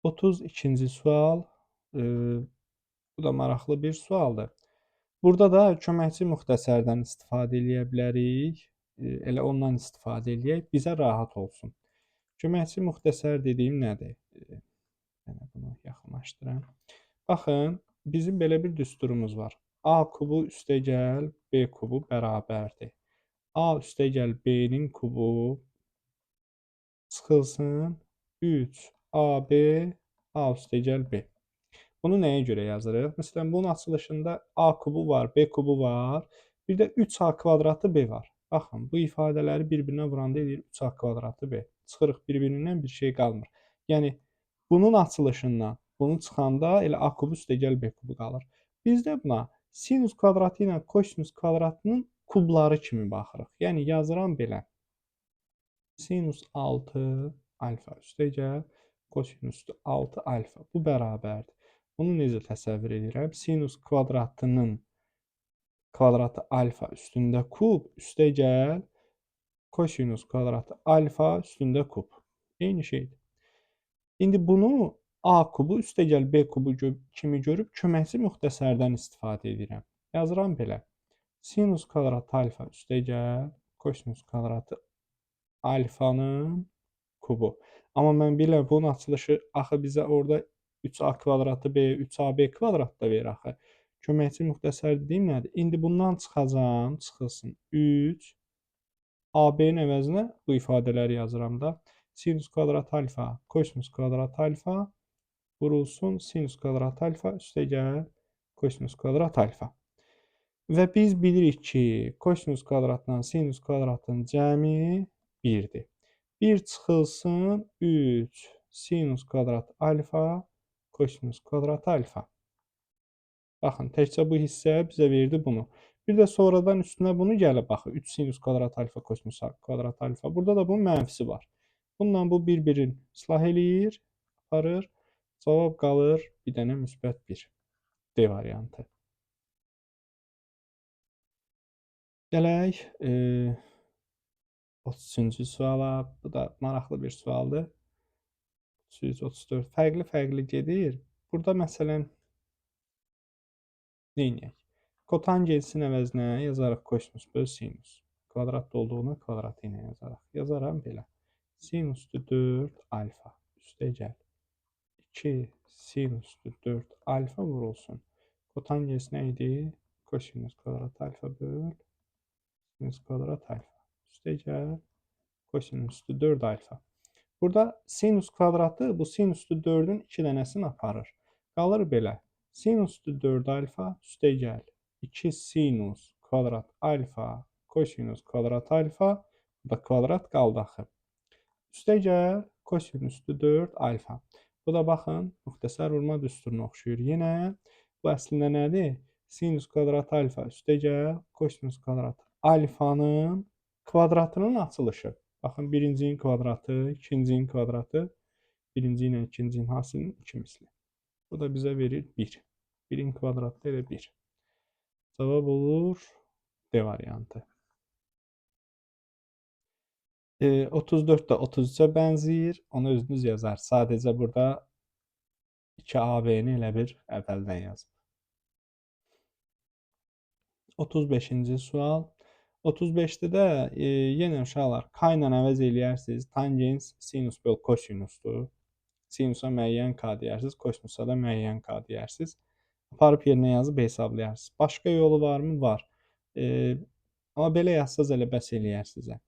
32-ci sual. Bu da maraqlı bir sualdır. Burada da köməkçi müxtəsərdən istifadə edə bilərik. Elə ondan istifadə edək, bizə rahat olsun. Köməkçi müxtəsər dediyim nədir? Yəni, bunu yaxınlaşdıram. Baxın, bizim belə bir düsturumuz var. A kubu üstəgəl B kubu bərabərdir. A üstəgəl B-nin kubu çıxılsın 3 AB A üstəgəl B. Bunu nəyə görə yazırıq? Məsələn, bunun açılışında A kubu var, B kubu var. Bir də 3A kvadratı B var. Baxın, bu ifadələri bir-birinə vuranda edir 3A kvadratı B. Çıxırıq bir-birindən bir şey qalmır. Yəni, bunun açılışından bunu çıxanda elə A kubu üstəgəl B kubu qalır. Biz də buna sinus kvadratı ilə kosinus kvadratının kubları kimi baxırıq. Yəni, yazıram belə. Sinus 6 alfa üstəgəl kosinus 6 alfa. Bu bərabərdir. Bunu necə təsəvvür edirəm? Sinus kvadratının kvadratı alfa üstündə kub üstəgəl kosinus kvadratı alfa üstündə kub. Eyni şeydir. İndi bunu A kubu üstəgəl B kubu kimi görüb köməkçi müxtəsərdən istifadə edirəm. Yazıram belə. Sinus kvadratı alfa üstəgəl kosinus kvadratı alfanın kubu. Amma mən bilirəm bunun açılışı axı bizə orada 3A kvadratı B, 3AB kvadrat da verir axı. Köməkçi müxtəsər dediyim nədir? İndi bundan çıxacam, çıxılsın 3 AB-nin əvəzinə bu ifadələri yazıram da. Sinus kvadrat alfa, kosinus kvadrat alfa vurulsun sinus kvadrat alfa üstəgəl kosinus kvadrat alfa. Və biz bilirik ki, kosinus kvadratdan sinus kvadratın cəmi 1-dir. 1 çıxılsın 3 sinus kvadrat alfa kosinus kvadrat alfa. Baxın, təkcə bu hissə bizə verdi bunu. Bir də sonradan üstünə bunu gəlib baxın. 3 sinus kvadrat alfa kosinus kvadrat alfa. Burada da bunun mənfisi var. Bununla bu bir-birini islah eləyir, aparır. Cavab qalır bir dənə müsbət 1. D variantı. Gələk 33-cü suala. Bu da maraqlı bir sualdır. 334 fərqli gedir. Burada məsələn neyniyək? Kotangensin əvəzinə yazarıq kosinus böl sinus. Kvadratda olduğuna kvadratı ilə yazarıq. Yazaram belə. Sinusdu 4 alfa üstəgəl 2 sinusdu 4 alfa vurulsun. Kotangens nə idi? Kosinus kvadrat alfa böl sinus kvadrat alfa üstəgəl kosinusdu 4 alfa. Burada sinus kvadratı bu sinusdu 4-ün 2 dənəsini aparır. Qalır belə. Sinusdu 4 alfa üstəgəl 2 sinus kvadrat alfa kosinus kvadrat alfa. Bu da kvadrat qaldı axı. Üstəgəl kosinusdu 4 alfa. Bu da baxın, müxtəsər vurma düsturuna oxşuyur. Yenə bu əslində nədir? Sinus kvadrat alfa üstəgəl kosinus kvadrat alfanın kvadratının açılışı. Baxın, birincinin kvadratı, ikincinin kvadratı, birinci ilə ikincinin hasilinin 2 misli. Bu da bizə verir 1. 1-in kvadratı elə 1. Cavab olur D variantı. 34 də 33-ə bənzəyir. Onu özünüz yazar. Sadəcə burada 2AB-ni elə bir əvvəldən yazın. 35-ci sual. 35-də də yenə uşaqlar k ilə əvəz eləyərsiniz. Tangens sinus böl kosinusdur. Sinusa müəyyən k deyərsiniz, kosinusa da müəyyən k deyərsiniz. Aparıb yerinə yazıb hesablayarsınız. Başqa yolu varmı? Var. Amma belə yazsaz elə bəs eləyər sizə.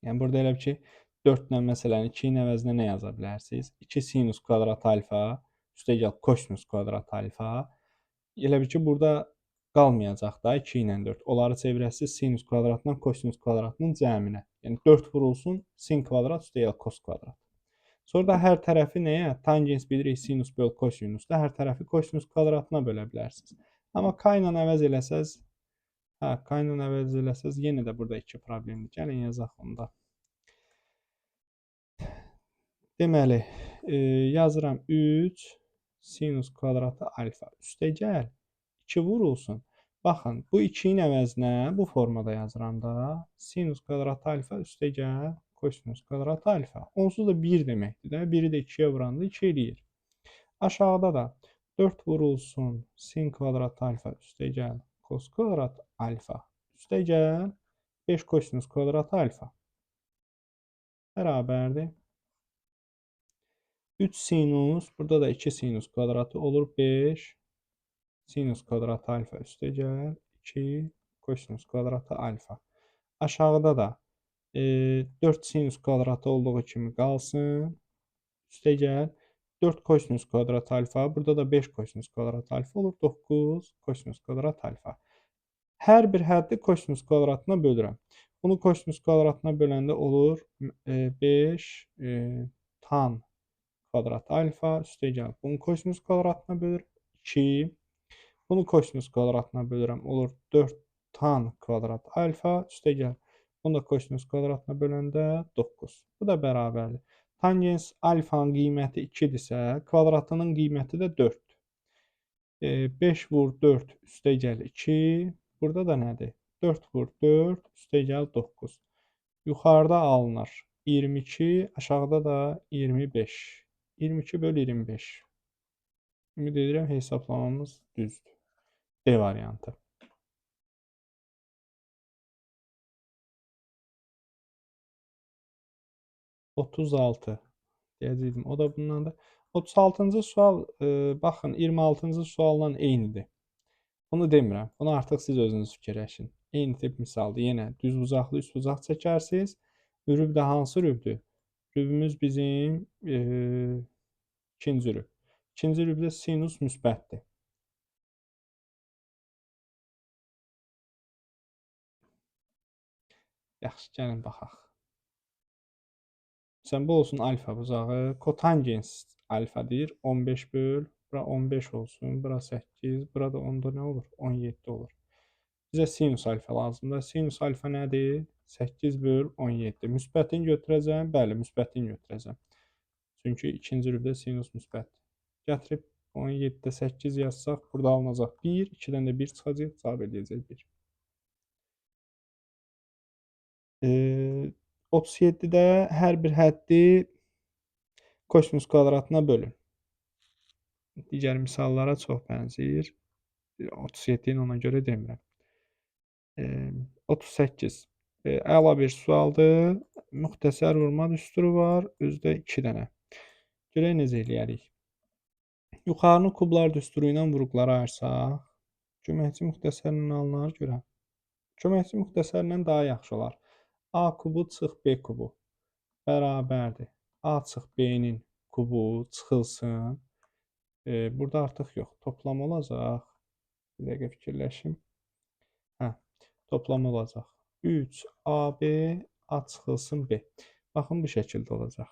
Yəni burada elə ki 4 ilə məsələn 2-nin əvəzinə nə yaza bilərsiniz? 2 sinus kvadrat alfa üstəgəl kosinus kvadrat alfa. Elə bil ki burada qalmayacaq da 2 ilə 4. Onları çevirəsiniz sinus kvadratından kosinus kvadratının cəminə. Yəni 4 vurulsun sin kvadrat üstəgəl kos kvadrat. Sonra da hər tərəfi nəyə? Tangens bilirik sinus böl kosinusda. Hər tərəfi kosinus kvadratına bölə bilərsiniz. Amma k ilə əvəz eləsəz, k ilə əvəz eləsəz yenə də burada 2 problemdir. Gəlin yazaq onda. Deməli, yazıram 3 sinus kvadratı alfa üstəgəl 2 vurulsun. Baxın, bu 2-nin əvəzinə bu formada yazıram da. Sinus kvadratı alfa üstəgəl kosinus kvadratı alfa. Onsuz da 1 deməkdir də. 1-i də 2-yə vuranda 2 eləyir. Aşağıda da 4 vurulsun sin kvadratı alfa üstəgəl kos kvadrat alfa üstəgəl 5 kosinus kvadratı alfa bərabərdir. 3 sinus, burada da 2 sinus kvadratı olur 5 sinus kvadratı alfa üstəgəl 2 kosinus kvadratı alfa. Aşağıda da 4 sinus kvadratı olduğu kimi qalsın. Üstəgəl 4 kosinus kvadrat alfa. Burada da 5 kosinus kvadrat alfa olur. 9 kosinus kvadrat alfa. Hər bir həddi kosinus kvadratına bölürəm. Bunu kosinus kvadratına böləndə olur 5 tan kvadrat alfa üstəgəl. Bunu kosinus kvadratına bölürəm 2. Bunu kosinus kvadratına bölürəm. Olur 4 tan kvadrat alfa üstəgəl. Bunu da kosinus kvadratına böləndə 9. Bu da bərabərdir. Tangens alfanın qiyməti 2-dirsə, kvadratının qiyməti də 4. 5 vur 4 üstəgəl 2. Burada da nədir? 4 vur 4 üstəgəl 9. Yuxarıda alınır 22, aşağıda da 25. 22 böl 25. Ümid edirəm hesablamamız düzdür. D variantı. 36 deyəcəkdim. O da bundan da. 36-cı sual, baxın 26-cı sualla eynidir. Bunu demirəm. Bunu artıq siz özünüz fikirləşin. Eyni tip misaldır. Yenə düz bucaqlı üst bucaq çəkərsiniz. Rüb də hansı rübdür? Rübümüz bizim ikinci rüb. İkinci rübdə sinus müsbətdir. Yaxşı, gəlin baxaq. Məsələn, bu olsun alfa bucağı. Kotangens alfa deyir. 15 böl. Bura 15 olsun. Bura 8. Burada onda nə olur? 17 olur. Bizə sinus alfa lazımdır. Sinus alfa nədir? 8 böl 17. Müsbətini götürəcəm. Bəli, müsbətini götürəcəm. Çünki ikinci rübdə sinus müsbətdir. Gətirib 17-də 8 yazsaq, burada alınacaq 1. 2-dən də 1 çıxacaq. Cavab edəcək 1. 37-də hər bir həddi kosinus kvadratına bölün. Digər misallara çox bənzəyir. 37-ni ona görə demirəm. 38. Əla bir sualdır. Müxtəsər vurma düsturu var. Özdə 2 dənə. Görək necə eləyərik. Yuxarını kublar düsturu ilə vuruqlara ayırsaq, köməkçi müxtəsərlə alınar görə. Köməkçi müxtəsərlə daha yaxşı olar. A kubu çıx B kubu bərabərdir. A çıx B-nin kubu çıxılsın. Burada artıq yox. Toplam olacaq. Bir dəqiqə fikirləşim. Toplam olacaq. 3 AB A çıxılsın B. Baxın bu şəkildə olacaq.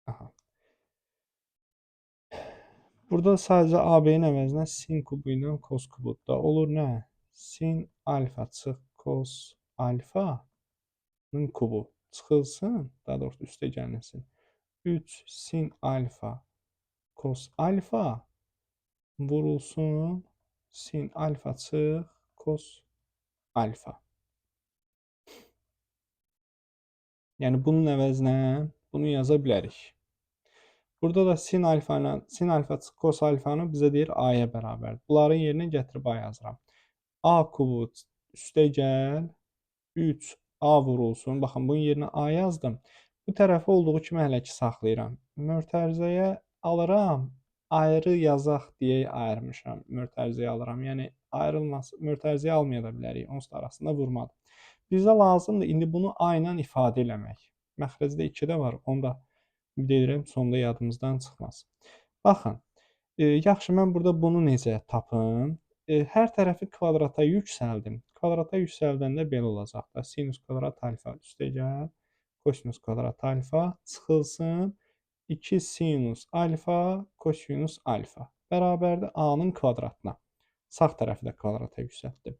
Aha. Burada sadəcə AB-nin əvəzinə sin kubu ilə kos kubu da olur nə? Sin alfa çıx kos alfanın kubu çıxılsın, daha doğrusu üstə gəlinsin. 3 sin alfa kos alfa vurulsun sin alfa çıx kos alfa. Yəni bunun əvəzinə bunu yaza bilərik. Burada da sin alfa çıx kos alfanı bizə deyir A-ya bərabərdir. Bunların yerinə gətirib A yazıram. A kubu üstə gəl 3A vurulsun. Baxın bunun yerinə A yazdım. Bu tərəfi olduğu kimi hələ ki saxlayıram. Mötərizəyə alıram. Ayrı yazaq deyə ayırmışam. Mötərizəyə alıram. Yəni ayrılması, mötərizəyə almaya da bilərik. Onsuz da arasında vurmadım. Bizə lazımdır indi bunu A ilə ifadə eləmək. Məxrəcdə 2 də var. Onu da ümid edirəm sonda yadımızdan çıxmaz. Baxın. Yaxşı, mən burada bunu necə tapım? Hər tərəfi kvadrata yüksəldim. Kvadrata yüksəldəndə belə olacaq da. Sinus kvadrat alfa üstə gəl. Kosinus kvadrat alfa çıxılsın. 2 sinus alfa kosinus alfa. Bərabərdir A-nın kvadratına. Sağ tərəfi də kvadrata yüksəltdim.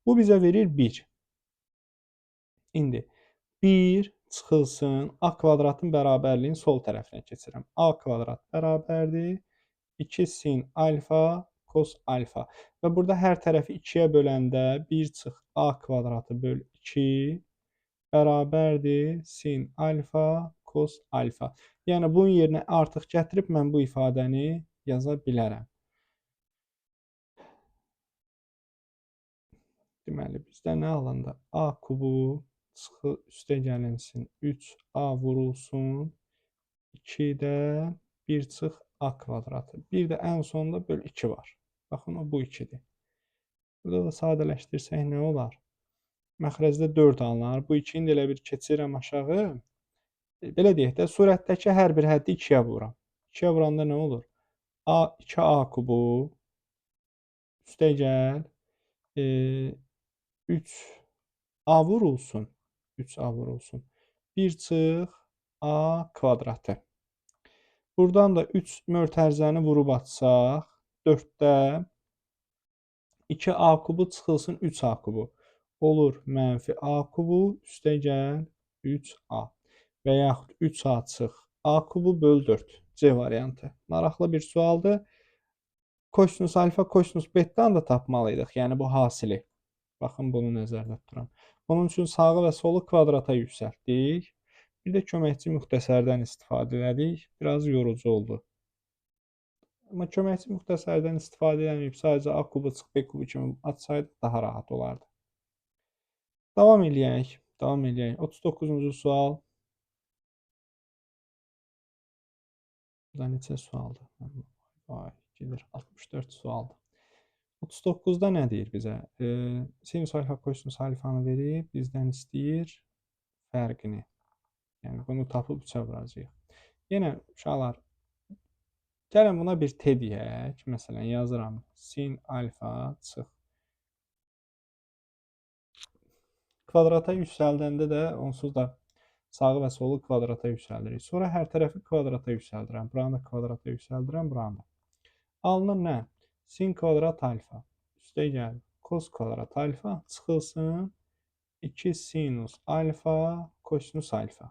Bu bizə verir 1. İndi 1 çıxılsın. A kvadratın bərabərliyin sol tərəfinə keçirəm. A kvadrat bərabərdir 2 sin alfa kos alfa. Və burada hər tərəfi 2-yə böləndə 1 çıx A kvadratı böl 2 bərabərdir sin alfa kos alfa. Yəni bunun yerinə artıq gətirib mən bu ifadəni yaza bilərəm. Deməli bizdə nə alındı? A kubu çıxı üstə gəlinsin 3A vurulsun 2-də 1 çıx A kvadratı. Bir də ən sonda böl 2 var. Baxın o bu 2-dir. Burada da sadələşdirsək nə olar? Məxrəcdə 4 alınar. Bu 2-ni də elə bir keçirəm aşağı. Belə deyək də, surətdəki hər bir həddi 2-yə vururam. 2-yə vuranda nə olur? 2A kubu üstə gəl 3A vurulsun. 3A vurulsun. 1 çıx A kvadratı. Buradan da 3 mötərizəni vurub atsaq 4-də 2A kubu çıxılsın 3A kubu. Olur mənfi A kubu üstə gəl 3A. Və yaxud 3A çıx A kubu böl 4. C variantı. Maraqlı bir sualdır. Kosinus alfa, kosinus beta'dan da tapmalıydıq. Yəni bu hasili. Baxın bunu nəzərdə tuturam. Bunun üçün sağı və solu kvadrata yüksəltdik. Bir də köməkçi müxtəsərdən istifadə elədik. Biraz yorucu oldu. Amma köməkçi müxtəsərdən istifadə edəməyib sadəcə A kubu çıx B kubu kimi atsaydı daha rahat olardı. Davam eləyək. 39-cu sual. Burada neçə sualdır? Vay, gedir 64 sualdır. 39-da nə deyir bizə? Sinus alfa kosinus alfanı verib, bizdən istəyir fərqini. Yəni bunu tapıb 3-ə vuracağıq. Yenə uşaqlar, gəlin buna bir T deyək. Məsələn, yazıram. Sin alfa çıx. Kvadrata yüksəldəndə də onsuz da sağı və solu kvadrata yüksəldirik. Sonra hər tərəfi kvadrata yüksəldirəm. Buranı da kvadrata yüksəldirəm, buranı da. Alınır nə? Sin kvadrat alfa. Üstə gəl. Kos kvadrat alfa çıxılsın. 2 sinus alfa kosinus alfa.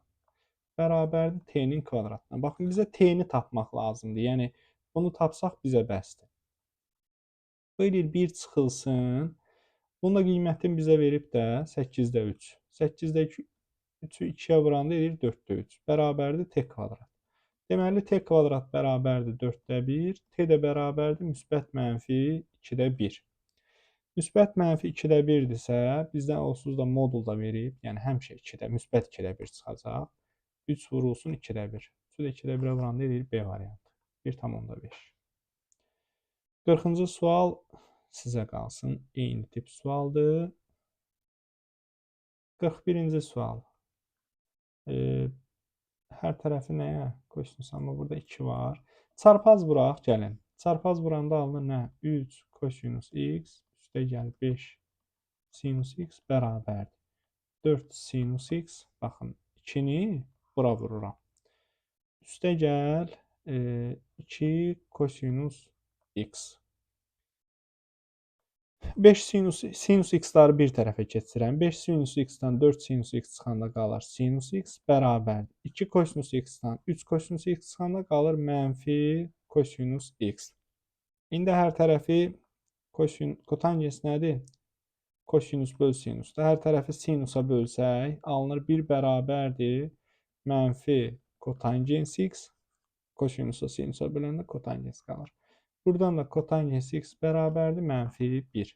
Bərabərdir T-nin kvadratına. Baxın, bizə T-ni tapmaq lazımdır. Yəni, bunu tapsaq bizə bəsdir. Böyle 1 çıxılsın. Bunun da qiymətini bizə verib də 8-də 3. 8-də 3-ü 2-yə vuranda edir 4-də 3. Bərabərdir T kvadrat. Deməli, T kvadrat bərabərdir 4-də 1. T də bərabərdir müsbət mənfi 2-də 1. Müsbət mənfi 2-də 1-dirsə, bizdən onsuz da modul da verib. Yəni, həmişə 2-də, müsbət 2-də 1 çıxacaq. 3 vurulsun 2-də 1. 3-ü də 2-də 1-ə vuranda edir B variantı. 1,5. 40-cı sual sizə qalsın. Eyni tip sualdır. 41-ci sual. Hər tərəfi nəyə kosinus? Amma burada 2 var. Çarpaz vuraq, gəlin. Çarpaz vuranda alınır nə? 3 kosinus x üstə gəl 5 sinus x bərabərdir. 4 sinus x. Baxın, 2-ni bura vururam. Üstə gəl 2 kosinus x. 5 sinus x-ları bir tərəfə keçirəm. 5 sinus x-dan 4 sinus x çıxanda qalır sinus x bərabər 2 kosinus x-dan 3 kosinus x çıxanda qalır mənfi kosinus x. İndi hər tərəfi kotangens nədir? Kosinus böl sinusdur. Hər tərəfi sinusa bölsək, alınır 1 bərabərdir mənfi kotangens x. Kosinusa sinusa böləndə kotangens qalır. Buradan da kotangens x bərabərdir mənfi 1.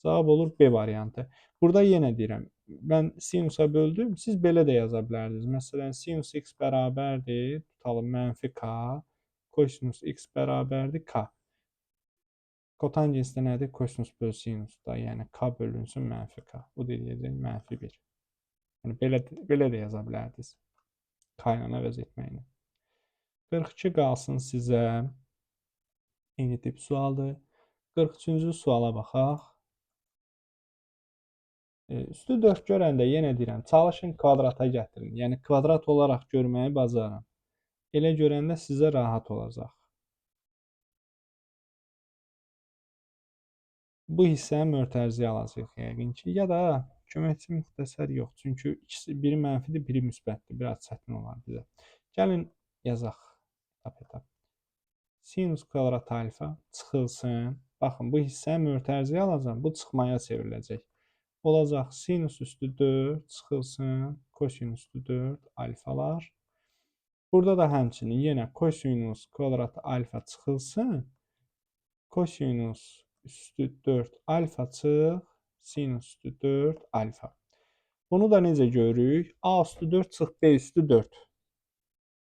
Cavab olur B variantı. Burada yenə deyirəm, mən sinusa böldüm, siz belə də yaza bilərdiniz. Məsələn, sinus x bərabərdir, tutalım mənfi k, kosinus x bərabərdir k. Kotangens də nədir? Kosinus böl sinusda, yəni k bölünsün mənfi k. Bu deyəcək mənfi 1. Yəni, belə də yaza bilərdiniz. K ilə əvəz etməklə. 42 qalsın sizə. Eyni tip sualdır. 43-cü suala baxaq. Üstü 4 görəndə yenə deyirəm, çalışın kvadrata gətirin. Yəni, kvadrat olaraq görməyi bacarın. Elə görəndə sizə rahat olacaq. Bu hissəni mötərizəyə alacaq yəqin ki. Ya da köməkçi müxtəsər yox. Çünki biri mənfidir, biri müsbətdir. Biraz çətin olar bizə. Gəlin yazaq. Etap. Sinus kvadrat alfa çıxılsın. Baxın, bu hissəni mötərizəyə alacaq. Bu çıxmaya çevriləcək. Olacaq sinus üstü 4 çıxılsın. Kosinus üstü 4 alfalar. Burada da həmçinin yenə kosinus kvadrat alfa çıxılsın. Kosinus üstü 4 alfa çıx. Sinus üstü 4 alfa. Bunu da necə görürük? A üstü 4 çıx B üstü 4.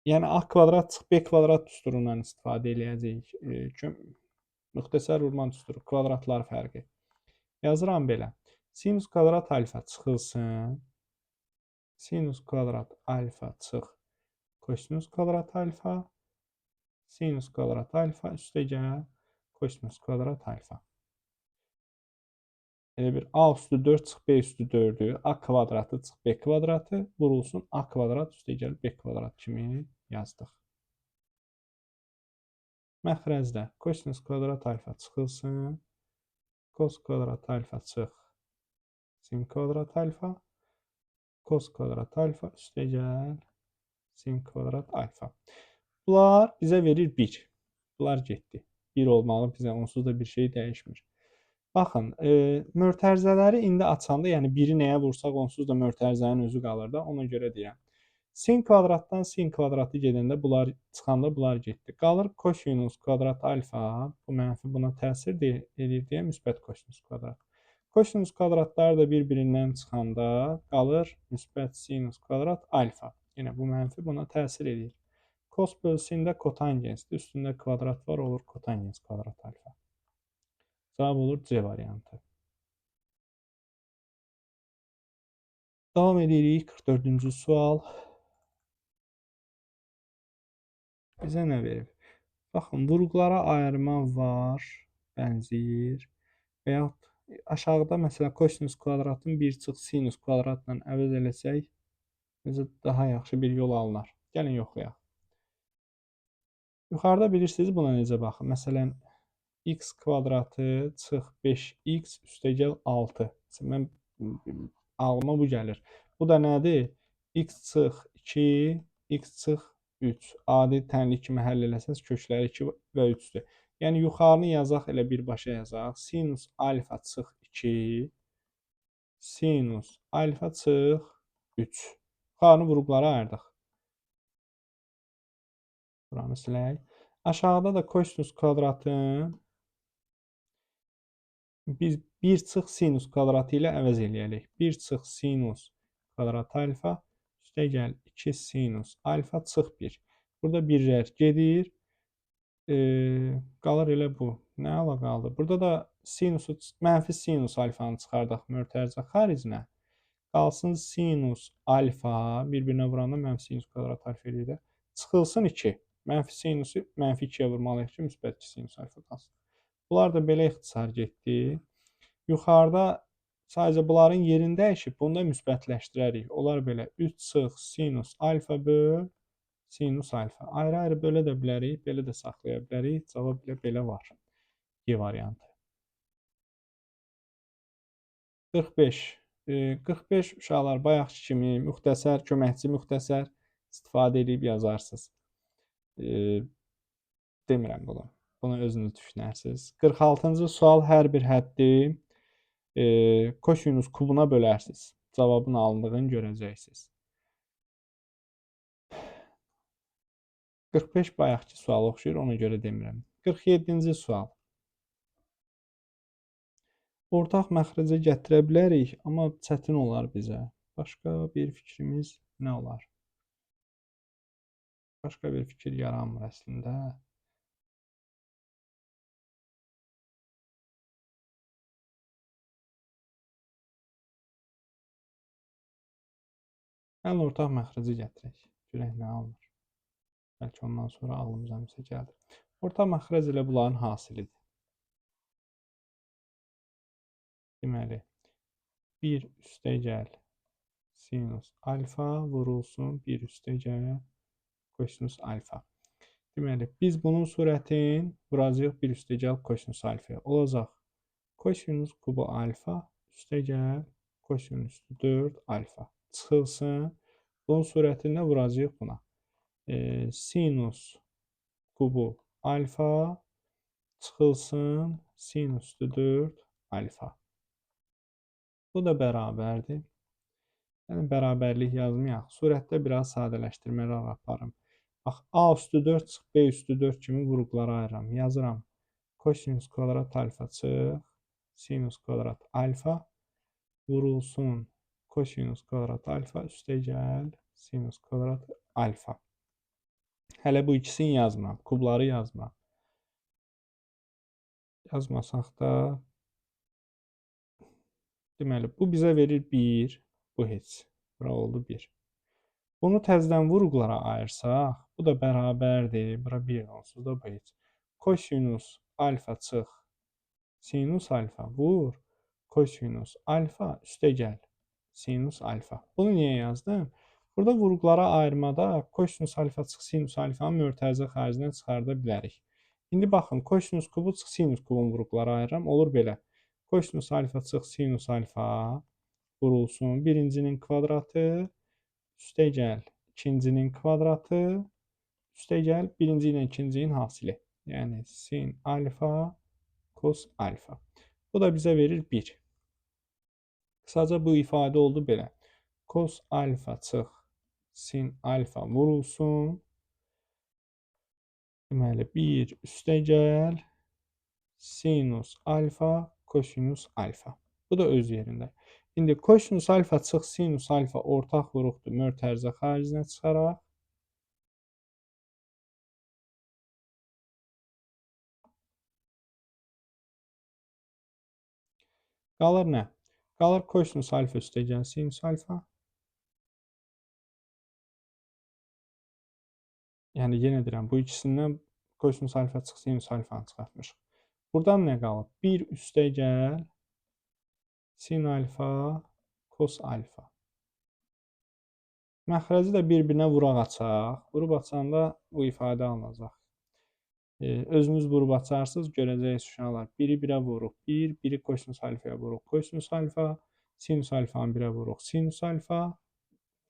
Yəni A kvadrat çıx B kvadrat düsturundan istifadə edəcəyik. Müxtəsər vurma düsturu, kvadratlar fərqi. Yazıram belə. Sinus kvadrat alfa çıxılsın. Sinus kvadrat alfa çıx. Kosinus kvadrat alfa. Sinus kvadrat alfa üstə gəl. Kosinus kvadrat alfa. Elə bir A üstü 4 çıx B üstü 4'ü. A kvadratı çıx B kvadratı. Vurulsun A kvadrat üstə gəl B kvadrat kimi yazdıq. Məxrəcdə kosinus kvadrat alfa çıxılsın. Kos kvadrat alfa çıx. Sin kvadrat alfa. Kos kvadrat alfa üstə gəl. Sin kvadrat alfa. Bunlar bizə verir 1. Bunlar getdi. 1 olmalı bizə onsuz da bir şey dəyişmir. Baxın, mötərizələri indi açanda, yəni 1-i nəyə vursaq onsuz da mötərizənin özü qalır da, ona görə deyirəm. Sin kvadratdan sin kvadratı gedəndə bunlar çıxanda bunlar getdi. Qalır kosinus kvadrat alfa, bu mənfi buna təsir edir deyə müsbət kosinus kvadrat. Kosinus kvadratları da bir-birindən çıxanda qalır müsbət sinus kvadrat alfa. Yenə bu mənfi buna təsir edir. Kos bölsündə kotangensdir. Üstündə kvadrat var, olur kotangens kvadrat alfa. Cavab olur C variantı. Davam edirik. 44-cü sual. Bizə nə verib? Baxın, vurğulara ayırma var, bənzəyir. Və yaxud aşağıda məsələn kosinus kvadratın 1 çıx sinus kvadratla əvəz eləsək, bizə daha yaxşı bir yol alınır. Gəlin yoxlayaq. Yuxarıda bilirsiniz buna necə baxın. Məsələn, x kvadratı çıx 5x üstə gəl 6. Mən ağlıma bu gəlir. Bu da nədir? X çıx 2, x çıx 3. Adi tənlik kimi həll eləsəz kökləri 2 və 3-dür. Yəni yuxarını yazaq, elə birbaşa yazaq. Sinus alfa çıx 2, sinus alfa çıx 3. Yuxarını vurğulara ayırdıq. Buranı silək. Aşağıda da kosinus kvadratın biz 1 çıx sinus kvadratı ilə əvəz eləyərik. 1 çıx sinus kvadrat alfa üstə gəl 2 sinus alfa çıx 1. Burada 1'lər gedir. Qalır elə bu. Nə ala qaldı? Burada da sinusu, mənfi sinus alfanı çıxardaq mötərizə xaricinə. Qalsın sinus alfa, bir-birinə vuranda mənfi sinus kvadrat alfa eləyir də. Çıxılsın 2. Mənfi sinusu mənfi 2-yə vurmalıyıq ki, müsbət 2 sinus alfa qalsın. Bunlar da belə ixtisar getdi. Yuxarıda sadəcə bunların yerini dəyişib, bunu da müsbətləşdirərik. Olar belə 3 çıx sinus alfa böl sinus alfa. Ayrı-ayrı bölə də bilərik, belə də saxlaya bilərik. Cavab ilə belə var. G variantı. 45. 45 uşaqlar bayaqki kimi müxtəsər, köməkçi müxtəsər istifadə edib yazarsınız. Demirəm bunu. Bunu özünüz düşünərsiniz. 46-cı sual hər bir həddi kosinus kubuna bölərsiniz. Cavabın alındığını görəcəksiniz. 45 bayaqki sual oxşuyur, ona görə demirəm. 47-ci sual. Ortaq məxrəcə gətirə bilərik, amma çətin olar bizə. Başqa bir fikrimiz nə olar? Başqa bir fikir yaranmır əslində. Gəlin ortaq məxrəci gətirək. Görək nə alınır. Bəlkə ondan sonra ağlımıza nəsə gəlir. Ortaq məxrəc ilə bunların hasilidir. Deməli, 1 üstəgəl sinus alfa vurulsun 1 üstəgəl kosinus alfa. Deməli, biz bunun surətini vuracağıq 1 üstəgəl kosinus alfaya. Olacaq kosinus kubu alfa üstəgəl kosinus 4 alfa. Çıxılsın. Bunun surətində vuracağıq buna. Sinus kubu alfa çıxılsın sinus 4 alfa. Bu da bərabərdir. Yəni, bərabərlik yazmayaq. Surətdə biraz sadələşdirmələr aparım. Bax, A üstü 4 çıx, B üstü 4 kimi vurğulara ayıram. Yazıram. Kosinus kvadrat alfa çıx, sinus kvadrat alfa vurulsun kosinus kvadrat alfa üstəgəl sinus kvadrat alfa. Hələ bu ikisini yazmam. Kubları yazmam. Yazmasaq da deməli, bu bizə verir 1. Bu heç. Bura oldu 1. Bunu təzədən vurğulara ayırsaq, bu da bərabərdir. Bura 1 onsuz da bu heç. Kosinus alfa çıx, sinus alfa vur, kosinus alfa üstəgəl sinus alfa. Bunu niyə yazdım? Burada vurğulara ayırmada kosinus alfa çıx, sinus alfanın mötərizə xərcindən çıxarda bilərik. İndi baxın, kosinus kubu çıx, sinus kubun vurğulara ayıram. Olur belə. Kosinus alfa çıx, sinus alfa vurulsun. Birincinin kvadratı üstəgəl ikincinin kvadratı üstəgəl birinci ilə ikincinin hasili. Yəni sin alfa kos alfa. Bu da bizə verir 1. Qısaca bu ifadə oldu belə. Kos alfa çıx, sin alfa vurulsun. Deməli, 1 üstəgəl sinus alfa kosinus alfa. Bu da öz yerində. İndi kosinus alfa çıx, sinus alfa ortaq vuruqdur. Mötərizə xaricinə çıxaraq. Qalır nə? Qalır kosinus alfa üstəgəl sinus alfa. Yəni, yenə deyirəm, bu ikisindən kosinus alfa çıx, sinus alfanı çıxartmışıq. Buradan nə qalıb? 1 üstəgəl sin alfa kos alfa. Məxrəci də bir-birinə vuraq açaq. Vurub açanda bu ifadə alınacaq. Özünüz vurub açarsınız, görəcəksiniz uşaqlar. Biri 1-ə vuruq 1, biri kosinus alfaya vuruq kosinus alfa, sinus alfanı 1-ə vuruq sinus alfa,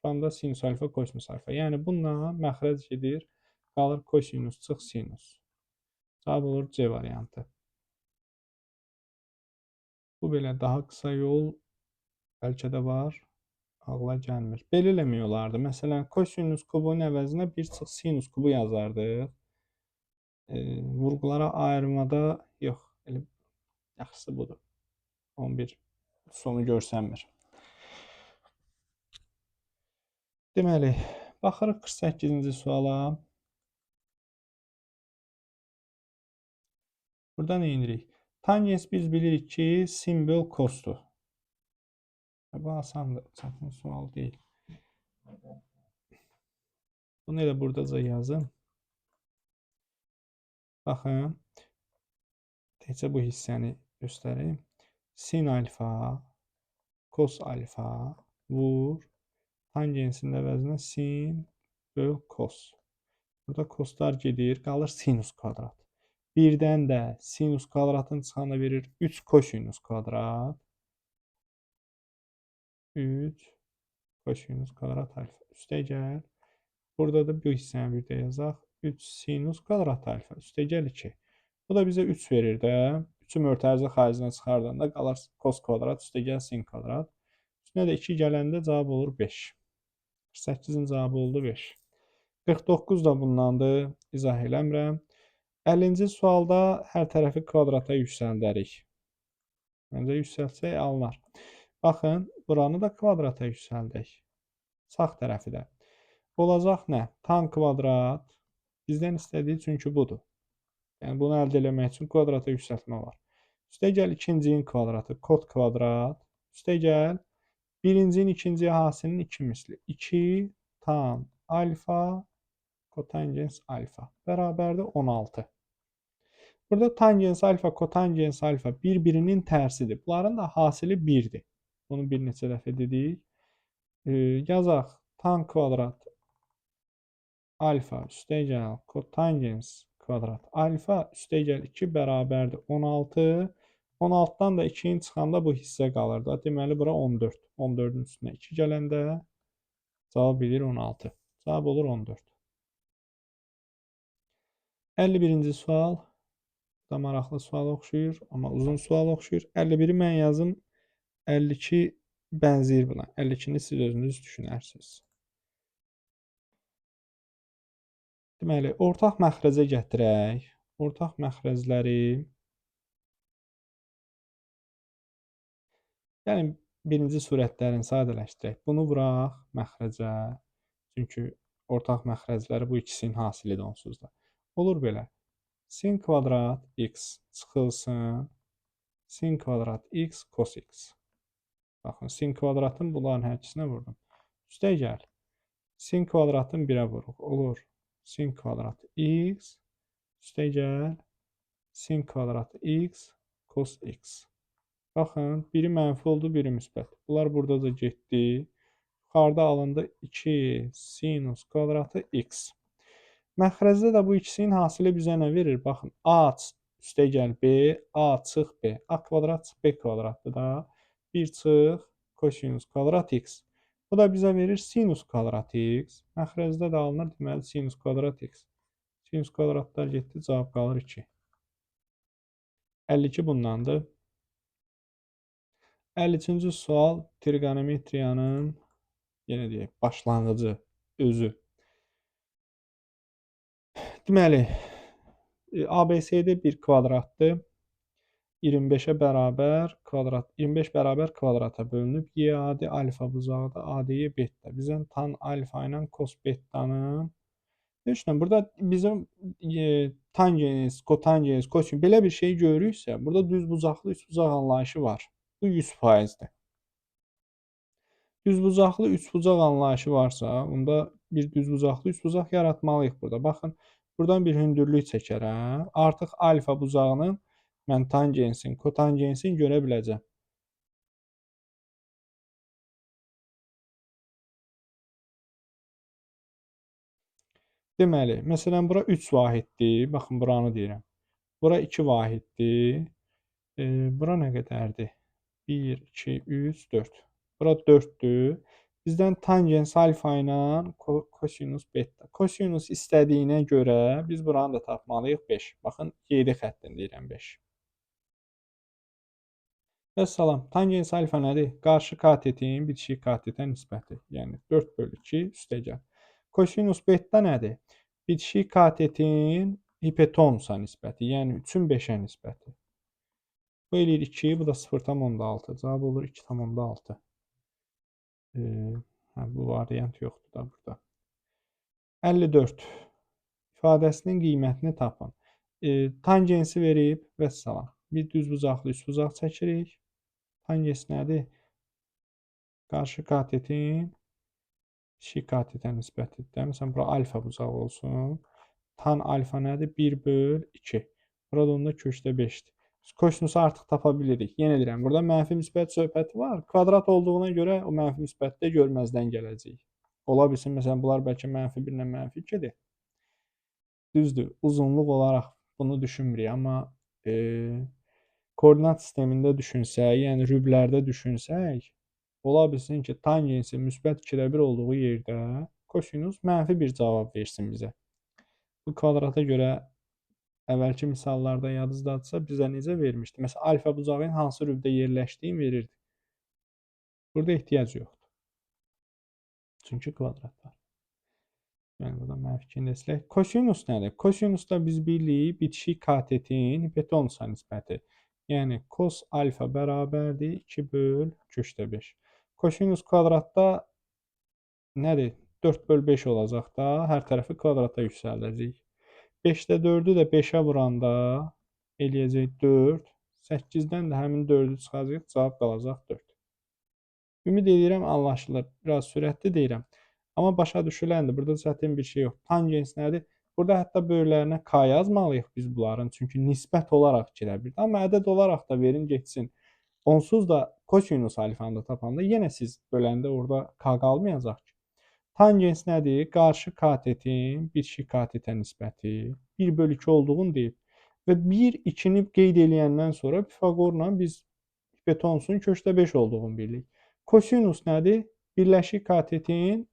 buranda sinus alfa, kosinus alfa. Yəni, bununla məxrəc gedir, qalır kosinus çıx sinus. Cavab olur C variantı. Bu belə daha qısa yol bəlkə də var, ağla gəlmir. Belə eləmək olardı. Məsələn, kosinus kubunun əvəzinə bir çıx sinus kubu yazardıq. Vurğulara ayırmada yox, elə yaxşısı budur. 11 sonu görsənmir. Deməli, baxırıq 48-ci suala. Burada nə edirik? Tangens biz bilirik ki, simbol kostur. Bu asandır, çətin sual deyil. Bunu elə buradaca yazın. Baxın, təkcə bu hissəni göstərim. Sin alfa, kos alfa vur. Tangensin əvəzinə sin böl kos. Burada koslar gedir, qalır sinus kvadrat. Birdən də sinus kvadratın çıxanı verir 3 kosinus kvadrat. 3 kosinus kvadrat alfa. Üstə gəl. Burada da bu hissəni bir də yazaq. 3 sinus kvadrat alfa. Üstə gəl 2. Bu da bizə 3 verir də. 3-ü mötərizə xaricinə çıxardanda qalır kos kvadrat, üstə gəl sin kvadrat. Üstünə də 2 gələndə cavab olur 5. 48-in cavabı oldu 5. 49 da bundandır. İzah eləmirəm. 50-ci sualda hər tərəfi kvadrata yüksəldərik. Məncə yüksəltsək alınar. Baxın, buranı da kvadrata yüksəldək. Sağ tərəfi də. Olacaq nə? Tan kvadrat. Bizdən istədiyi çünki budur. Yəni bunu əldə eləmək üçün kvadrata yüksəltmə var. Üstə gəl ikincinin kvadratı, kod kvadrat. Üstə gəl birincinin ikinciyə hasilinin 2 misli. 2 tan alfa kotangens alfa bərabərdir 16. Burada tangens alfa, kotangens alfa bir-birinin tərsidir. Bunların da hasili 1'dir. Bunu bir neçə dəfə dedik. Yazaq tan kvadrat alfa üstə gəl kotangens kvadrat alfa üstə gəl 2 bərabərdir 16. 16-dan da 2-nin çıxanda bu hissə qalır da. Deməli bura 14. 14-ün üstünə 2 gələndə cavab bilir 16. Cavab olur 14. 51-ci sual. Da maraqlı sual oxşuyur, amma uzun sual oxşuyur. 51-i mən yazım. 52 bənzəyir buna. 52-ni siz özünüz düşünərsiniz. Deməli, ortaq məxrəcə gətirək. Ortaq məxrəcləri yəni birinci surətlərini sadələşdirək. Bunu vuraq məxrəcə. Çünki ortaq məxrəcləri bu ikisinin hasilidir onsuz da. Olur belə. Sin kvadrat x çıxılsın. Sin kvadrat x cos x. Baxın, sin kvadratın bunların hər ikisinə vurdum. Üstə gəl. Sin kvadratın 1'ə vuruq. Olur. Sin kvadrat x. Üstə gəl. Sin kvadrat x cos x. Baxın, biri mənfi oldu, biri müsbət. Bunlar burada da getdi. Yuxarıda alındı 2 sinus kvadratı x. Məxrəcdə də bu ikisinin hasili bizə nə verir? Baxın, a üstə gəl b, a çıx b. A kvadrat çıx b kvadratdır da. 1 çıx kosinus kvadrat x. Bu da bizə verir sinus kvadrat x. Məxrəcdə də alınır, deməli sinus kvadrat x. Sinus kvadratlar getdi, cavab qalır 2. 52 bundandır. 53-cü sual trigonometriyanın yenə deyək, başlanğıcı, özü. Deməli, ABCD bir kvadratdır. 25'e bərabər kvadrat, 25 bərabər kvadrata bölünüb. Y adi alfa buzağıda, AD'ye beta. Bizdən tan alfa ilə kos betanın düşünün, burada bizim tangens, kotangens, kosinus belə bir şey görürüksə, burada düz bucaqlı, üç bucaq anlayışı var. Bu 100%'dir. Düz bucaqlı, üç bucaq anlayışı varsa, onda bir düz bucaqlı, üç bucaq yaratmalıyıq burada. Baxın, buradan bir hündürlük çəkərəm. Artıq alfa bucağının mən tangensin, kotangensin görə biləcəm. Deməli, məsələn, bura 3 vahiddir. Baxın, buranı deyirəm. Bura 2 vahiddir. Bura nə qədərdir? 1, 2, 3, 4. Bura 4'dür. Bizdən tangens alfa ilə kosinus beta. Kosinus istədiyinə görə biz buranı da tapmalıyıq 5. Baxın, 7 xəttin deyirəm 5. Vəssalam. Tangens alfa nədir? Qarşı katetin bitişik katetə nisbəti. Yəni 4/2 üstə gəl. Kosinus beta nədir? Bitişik katetin hipotenusa nisbəti. Yəni 3'ün 5'ə nisbəti. Bu eləyir 2, bu da 0,6. Cavab olur 2,6. Bu variant yoxdur da burada. 54. İfadəsinin qiymətini tapın. Tangensi verib vəssalam. Bir düz bucaqlı, üç bucaq çəkirik. Tangens nədir? Qarşı katetin bitişik katetə nisbətidir. Məsələn, bura alfa bucağı olsun. Tan alfa nədir? 1/2. Burada onda kökdə 5'dir. Kosinusu artıq tapa bilirik. Yenə deyirəm, burada mənfi müsbət söhbəti var. Kvadrat olduğuna görə o mənfi müsbətdə görməzdən gələcək. Ola bilsin, məsələn, bunlar bəlkə -1 ilə -2'dir. Düzdür, uzunluq olaraq bunu düşünmürük, amma koordinat sistemində düşünsək, yəni rüblərdə düşünsək, ola bilsin ki, tangensin müsbət 2-də 1 olduğu yerdə kosinus mənfi bir cavab versin bizə. Bu kvadrata görə əvvəlki misallarda yadınızdadırsa bizə necə vermişdi? Məsələn, alfa bucağının hansı rübdə yerləşdiyini verirdi. Burada ehtiyac yoxdur. Çünki kvadrat var. Yəni burada mənfi 2-ni də silək. Kosinus nədir? Kosinusda biz bilirik bitişik katetin hipotenusa nisbəti. Yəni cos alfa bərabərdir 2 böl kökdə 5. Kosinus kvadratda nədir? 4 böl 5 olacaq da, hər tərəfi kvadrata yüksəldəcəyik. 5-də 4-ü də 5-ə vuranda eləyəcək 4. 8-dən də həmin 4-ü çıxacaq, cavab qalacaq 4. Ümid edirəm anlaşılır. Biraz sürətli deyirəm. Amma başa düşüləndir. Burada çətin bir şey yox. Tangens nədir? Burada hətta böyüklərinə k yazmalıyıq biz bunların. Çünki nisbət olaraq 2-də 1-dir. Amma ədəd olaraq da verin getsin. Onsuz da kosinus alfanı da tapanda yenə siz böləndə orada k qalmayacaq ki. Tangens nədir? Qarşı katetin bitişik katetə nisbəti 1 bölü 2 olduğunu deyib. Və 1, 2-ni qeyd eləyəndən sonra Pifaqorla biz hipotenusun kökdə 5 olduğunu bilirik. Kosinus nədir? Birləşik katetin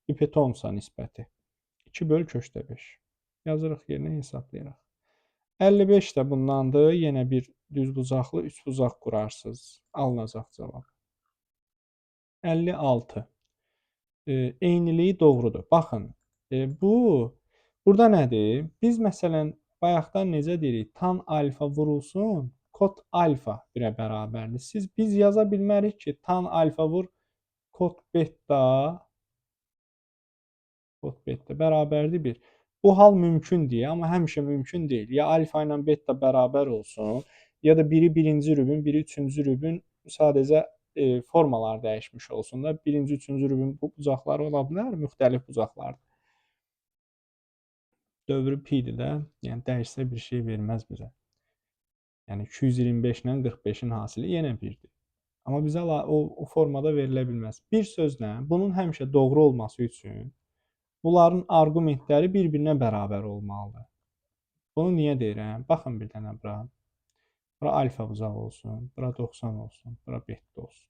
hipotenusa nisbəti. 2 böl kökdə 5. Yazırıq yerinə, hesablayırıq. 55 də bundandır. Yenə bir düzbucaqlı üçbucaq qurarsınız. Alınacaq cavab. 56. Eyniliyi doğrudur. Baxın, burada nədir? Biz məsələn bayaqdan necə deyirik? Tan alfa vurulsun, kot alfa 1-ə bərabərdir. Biz yaza bilmərik ki, tan alfa vur kot beta bərabərdir 1. Bu hal mümkündür, amma həmişə mümkün deyil. Ya alfa ilə beta bərabər olsun, ya da biri birinci rübün, biri üçüncü rübün sadəcə formalar dəyişmiş olsun da. Birinci, üçüncü rübün bu bucaqları ola bilər, müxtəlif bucaqlardır. Dövrü pi-dir də, yəni dəyişsə bir şey verməz bizə. Yəni 225 ilə 45-in hasili yenə 1-dir. Amma bizə o formada verilə bilməz. Bir sözlə, bunun həmişə doğru olması üçün bunların arqumentləri bir-birinə bərabər olmalıdır. Bunu niyə deyirəm? Baxın bir dənə bura. Bura alfa bucağı olsun, bura 90 olsun, bura beta olsun.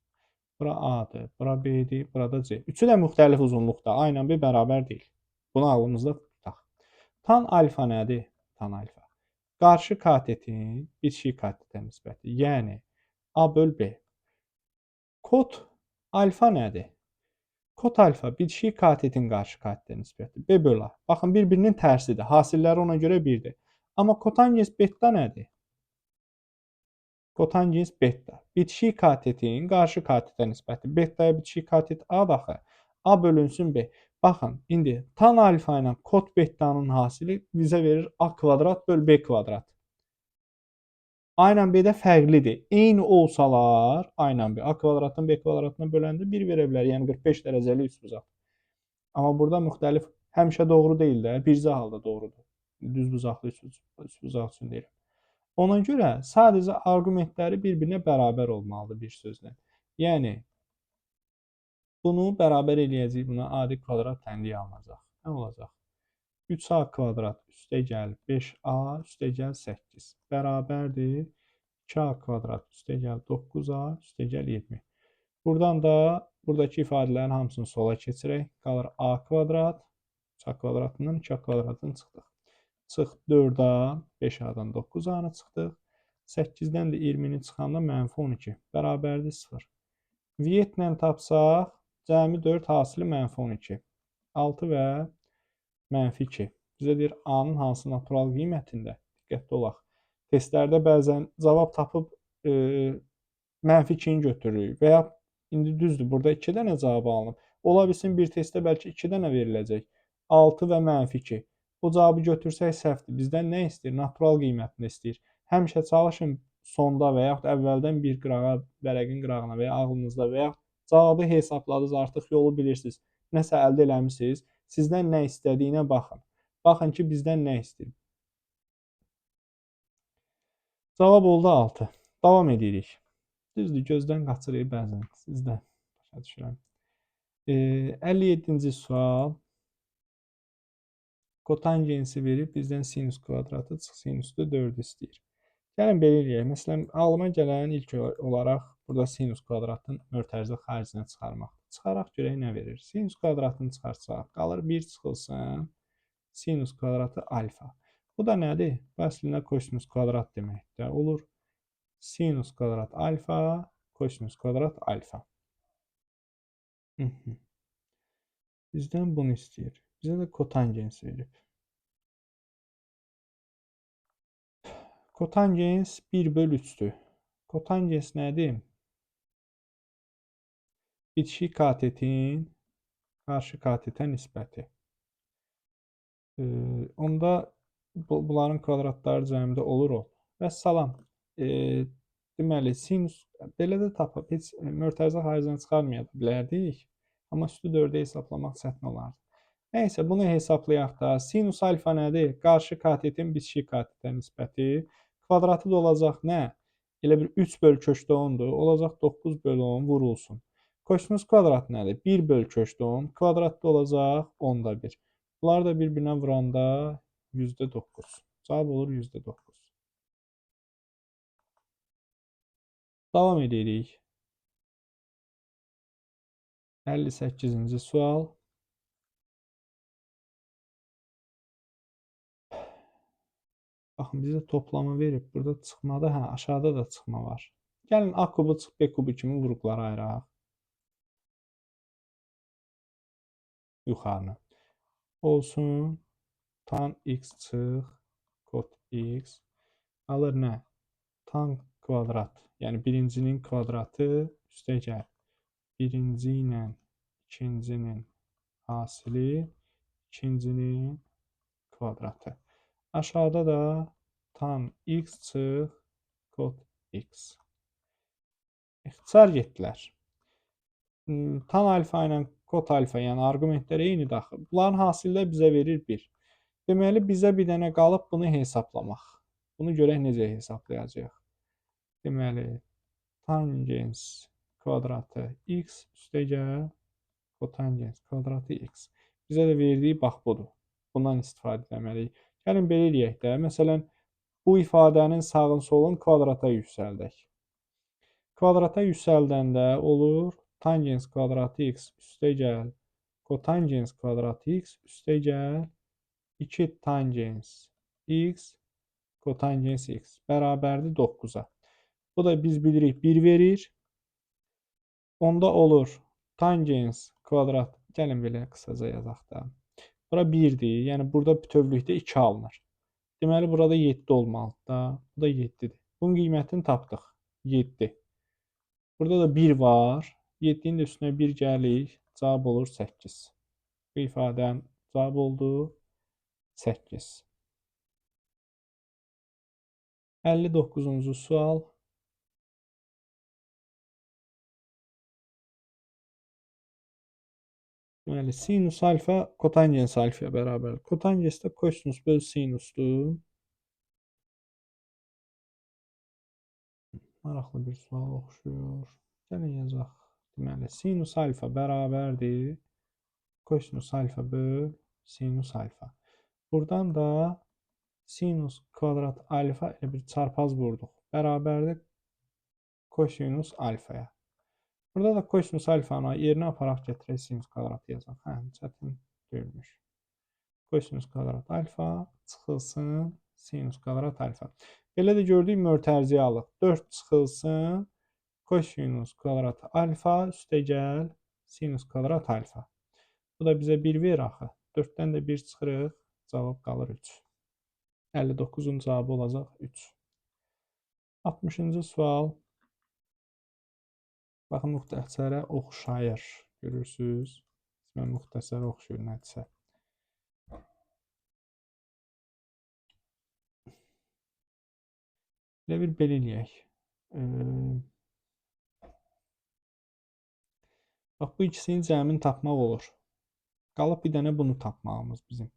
Bura A-dır, bura B-dir, burada C. Üçü də müxtəlif uzunluqda, A ilə B bərabər deyil. Bunu ağlımızda tutaq. Tan alfa nədir? Tan alfa. Qarşı katetin bitişik katetə nisbəti. Yəni A böl B. Kot alfa nədir? Kot alfa bitişik katetin qarşı katetə nisbəti. B böl A. Baxın, bir-birinin tərsidir. Hasilləri ona görə 1-dir. Amma kotangens beta nədir? Kotangens beta. Bitişik katetin qarşı katetə nisbəti. Betaya bitişik katet A daxı. A bölünsün B. Baxın, indi tan alfa ilə kot betanın hasili bizə verir A kvadrat böl B kvadrat. A ilə B də fərqlidir. Eyni olsalar, A ilə B, A kvadratın B kvadratına böləndə 1 verə bilər. Yəni 45 dərəcəli üçbucaq. Amma burada müxtəlif, həmişə doğru deyil də, bircə halda doğrudur. Düzbucaqlı üçbucaq üçün deyirəm. Ona görə sadəcə arqumentləri bir-birinə bərabər olmalıdır bir sözlə. Yəni bunu bərabər eləyəcəyik, buna adi kvadrat tənliyi alınacaq. Nə olacaq? 3a kvadrat üstə gəl 5a üstə gəl 8 bərabərdir 2a kvadrat üstə gəl 9a üstə gəl 20. Buradan da buradakı ifadələrin hamısını sola keçirək. Qalır a kvadrat, 3a kvadratından 2a kvadratını çıxdıq. Çıx 4a, 5a'dan 9a'nı çıxdıq. 8-dən də 20-ni çıxanda mənfi 12. Bərabərdir 0. Viyetlə tapsaq, cəmi 4 hasili mənfi 12. 6 və mənfi 2. Bizə deyir, A-nın hansı natural qiymətində? Diqqətli olaq. Testlərdə bəzən cavab tapıb mənfi 2-ni götürürük. Və ya indi düzdür, burada 2 dənə cavab alınıb. Ola bilsin bir testdə bəlkə 2 dənə veriləcək. 6 və mənfi 2. O cavabı götürsək səhvdir. Bizdən nə istəyir? Natural qiymətini istəyir. Həmişə çalışın sonda və yaxud əvvəldən bir qırağa, vərəqin qırağına və ya ağlınızda və yaxud cavabı hesabladınız, artıq yolu bilirsiniz. Nəsə əldə eləmisiniz. Sizdən nə istədiyinə baxın. Baxın ki, bizdən nə istəyir. Cavab oldu 6. Davam edirik. Düzdür, gözdən qaçırır bəzən. Sizdə başa düşürəm. 57-ci sual. Kotangensi verib bizdən sinus kvadratı çıx sinusda 4 istəyir. Gəlin belə eləyək. Məsələn, ağlıma gələn ilk olaraq burada sinus kvadratın mötərizə xaricinə çıxarmaq. Çıxaraq görək nə verir. Sinus kvadratını çıxarsaq, qalır 1 çıxılsın sinus kvadratı alfa. Bu da nədir? Bu əslində kosinus kvadrat deməkdir. Olur. Sinus kvadrat alfa, kosinus kvadrat alfa. Bizdən bunu istəyir. Bizə də kotangens verib. Kotangens 1/3'dür. Kotangens nədir? Bitişik katetin qarşı katetə nisbəti. Onda bunların kvadratları cəmdə olur o. Vəssalam. Deməli, sinus belə də tapıb heç mötərizə xaricinə çıxarmaya bilərdik. Amma üstü 4-ə hesablamaq çətin olardı. Nəysə, bunu hesablayaq da. Sinus alfa nədir? Qarşı katetin bitişik katetə nisbəti. Kvadratı da olacaq nə? Elə bir 3/10'dur. Olacaq 9/10 vurulsun. Kosinus kvadrat nədir? 1/10. Kvadratda olacaq 10'da 1. Bunları da bir-birinə vuranda %9. Cavab olur %9. Davam edirik. 58-ci sual. Baxın, bizə toplamı verib. Burada çıxmada, aşağıda da çıxma var. Gəlin A kubu çıx B kubu kimi vuruqlara ayıraq. Yuxarını. Olsun. Tan x çıx. Kod x. Alır nə? Tan kvadrat. Yəni birincinin kvadratı üstə gəl. Birinci ilə ikincinin hasili, ikincinin kvadratı. Aşağıda da tan x çıx kod x. İxtisar getdilər. Tan alfa ilə kod alfa, yəni arqumentlər eynidir axı. Bunların hasildə bizə verir 1. Deməli, bizə bir dənə qalıb bunu hesablamaq. Bunu görək necə hesablayacağıq. Deməli, tangens kvadratı x üstə gəl kotangens kvadratı x. Bizə də verdiyi bax budur. Bundan istifadə etməliyik. Gəlin belə eləyək də. Məsələn, bu ifadənin sağın solun kvadrata yüksəldək. Kvadrata yüksəldəndə olur tangens kvadratı x üstə gəl kotangens kvadratı x üstə gəl 2 tangens x kotangens x bərabərdir 9'a. Bu da biz bilirik 1 verir. Onda olur tangens kvadrat. Gəlin belə qısaca yazaq da. Bura 1'dir. Yəni burada bütövlükdə 2 alınır. Deməli burada 7 olmalıdır da. Bu da 7'dir. Bunun qiymətini tapdıq. 7. Burada da 1 var. 7'nin də üstünə 1 gəlir. Cavab olur 8. Bu ifadənin cavab oldu 8. 59-cu sual. Deməli, sinus alfa kotangens alfaya bərabər. Kotangens də kosinus böl sinusdur. Maraqlı bir sual oxşuyor. Gəlin yazaq. Deməli, sinus alfa bərabərdir. Kosinus alfa böl sinus alfa. Buradan da sinus kvadrat alfa elə bir çarpaz vurduq. Bərabərdir kosinus alfaya. Burada da kosinus alfanı yerinə aparaq gətirək sinus kvadratı yazaq. Çətin deyilmiş. Kosinus kvadrat alfa çıxılsın sinus kvadrat alfa. Belə də gördük mötərizəyə alıq. 4 çıxılsın kosinus kvadrat alfa üstə gəl sinus kvadrat alfa. Bu da bizə 1 verir axı. 4'dən də 1 çıxırıq. Cavab qalır 3. 59'un cavabı olacaq 3. 60-cı sual. Baxın, müxtəsərə oxşayır. Görürsünüz. Mən müxtəsərə oxşuyur nədirsə. Elə bir belə eləyək. Bax, bu ikisinin cəmini tapmaq olur. Qalıb bir dənə bunu tapmağımız bizim.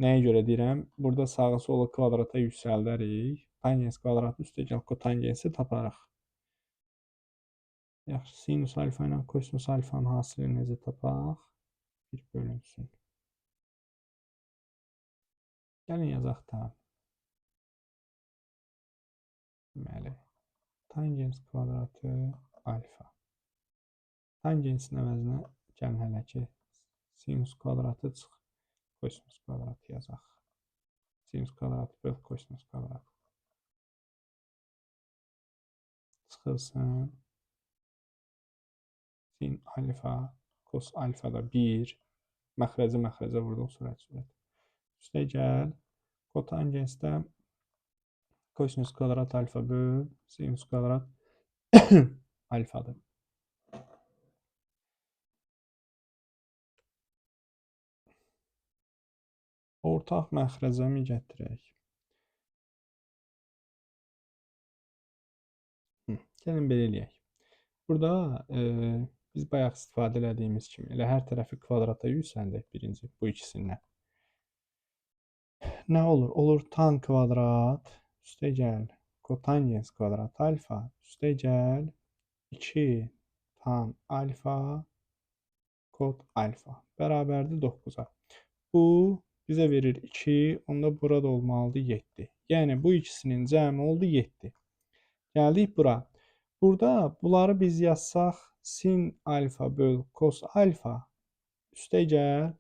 Nəyə görə deyirəm? Burada sağı solu kvadrata yüksəldərik. Tangens kvadratı üstə gəl kotangensi taparıq. Yaxşı, sinus alfa ilə kosinus alfanın hasilini necə tapaq? 1 bölünsün. Gəlin yazaq da. Deməli, tangens kvadratı alfa. Tangensin əvəzinə gəlin hələ ki sinus kvadratı çıx. Kosinus kvadratı yazaq. Sinus kvadratı böl kosinus kvadratı. Çıxılsın. Sin alfa, kos alfa da 1. Məxrəci məxrəcə vurdum sürət. Üstə gəl. Kotangensdə kosinus kvadrat alfa böl sinus kvadrat alfadır. Ortaq məxrəcəmi gətirək. Gəlin belə eləyək. Burada biz bayaq istifadə elədiyimiz kimi elə hər tərəfi kvadrata yüksəldək birinci bu ikisindən. Nə olur? Olur tan kvadrat üstə gəl kotangens kvadrat alfa üstə gəl 2 tan alfa kod alfa bərabərdir 9-a. Bu bizə verir 2, onda burada olmalıdır 7. Yəni bu ikisinin cəmi oldu 7. Gəldik bura. Burada bunları biz yazsaq sin alfa böl kos alfa üstə gəl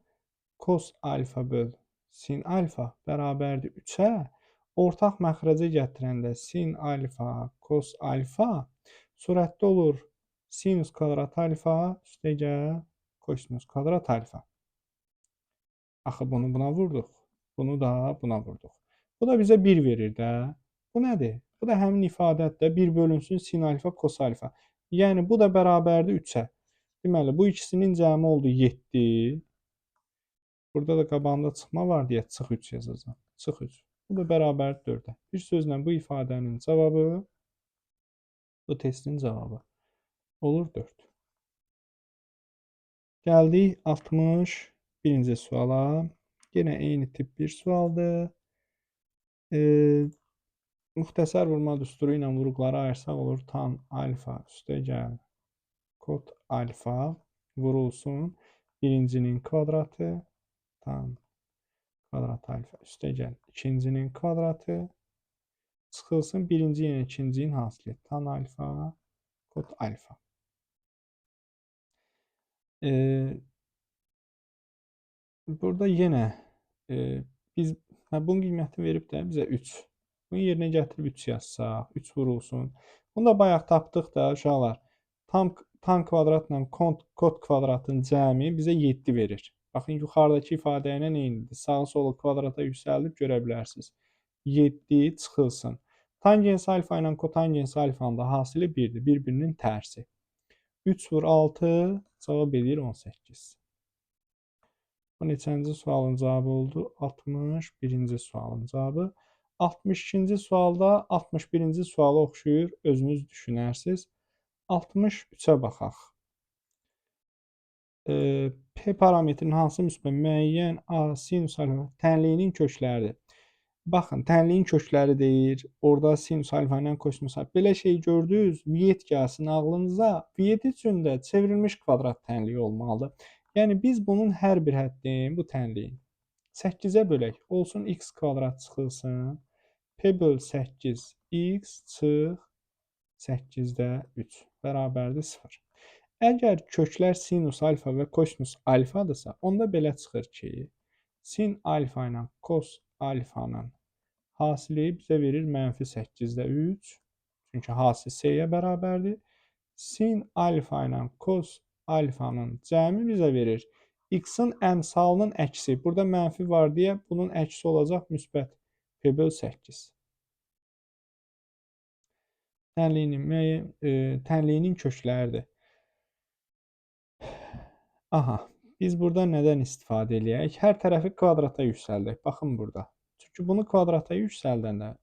kos alfa böl sin alfa bərabərdir 3-ə. Ortaq məxrəcə gətirəndə sin alfa kos alfa surətdə olur sinus kvadrat alfa üstə gəl kosinus kvadrat alfa. Axı bunu buna vurduq. Bunu da buna vurduq. Bu da bizə 1 verir də. Bu nədir? Bu da həmin ifadədir. 1 bölünsün sin alfa kos alfa. Yəni bu da bərabərdir 3-ə. Deməli bu ikisinin cəmi oldu 7. Burada da qabağında çıxma var deyə çıx 3 yazacağam. Çıx 3. Bu da bərabərdir 4-ə. Bir sözlə bu ifadənin cavabı, bu testin cavabı olur 4. Gəldik 61-ci suala. Yenə eyni tip bir sualdır. Müxtəsər vurma düsturu ilə vuruqları ayırsaq olur tan alfa üstə gəl kod alfa vurulsun birincinin kvadratı tan kvadrat alfa üstə gəl ikincinin kvadratı çıxılsın birinci ilə ikincinin hasili tan alfa kod alfa. Burada yenə biz bunun qiyməti verib də bizə 3. Bunun yerinə gətirib 3 yazsaq, 3 vurulsun. Bunu da bayaq tapdıq da uşaqlar. Tan kvadratla kod kvadratın cəmi bizə 7 verir. Baxın, yuxarıdakı ifadə ilə eynidir. Sağı solu kvadrata yüksəldib görə bilərsiniz. 7 çıxılsın. Tangens alfa ilə kotangens alfanın da hasili 1-dir. Bir-birinin tərsi. 3 vur 6, cavab edir 18. Bu neçənci sualın cavabı oldu? 61-ci sualın cavabı. 62-ci sualda 61-ci suala oxşuyur. Özünüz düşünərsiniz. 63-ə baxaq. P parametrinin hansı müsbət müəyyən A sinus alfa tənliyinin kökləridir. Baxın, tənliyin kökləri deyir. Orada sinus alfa ilə kosinus alfa. Belə şey gördünüz, Viet gəlsin ağlınıza. Viet üçün də çevrilmiş kvadrat tənliyi olmalıdır. Yəni biz bunun hər bir həddini, bu tənliyin 8-ə bölək. Olsun x kvadrat çıxılsın. P böl 8 x çıx 8-də 3 bərabərdir 0. Əgər köklər sinus alfa və kosinus alfadırsa, onda belə çıxır ki, sin alfa ilə kos alfanın hasili bizə verir -8-də 3. Çünki hasil s-yə bərabərdir. Sin alfa ilə kos alfanın cəmi bizə verir. X-in əmsalının əksi. Burada mənfi var deyə bunun əksi olacaq müsbət P böl 8. Tənliyinin kökləridir. Aha, biz burada nədən istifadə eləyək? Hər tərəfi kvadrata yüksəldək. Baxın burada. Çünki bunu kvadrata yüksəldəndə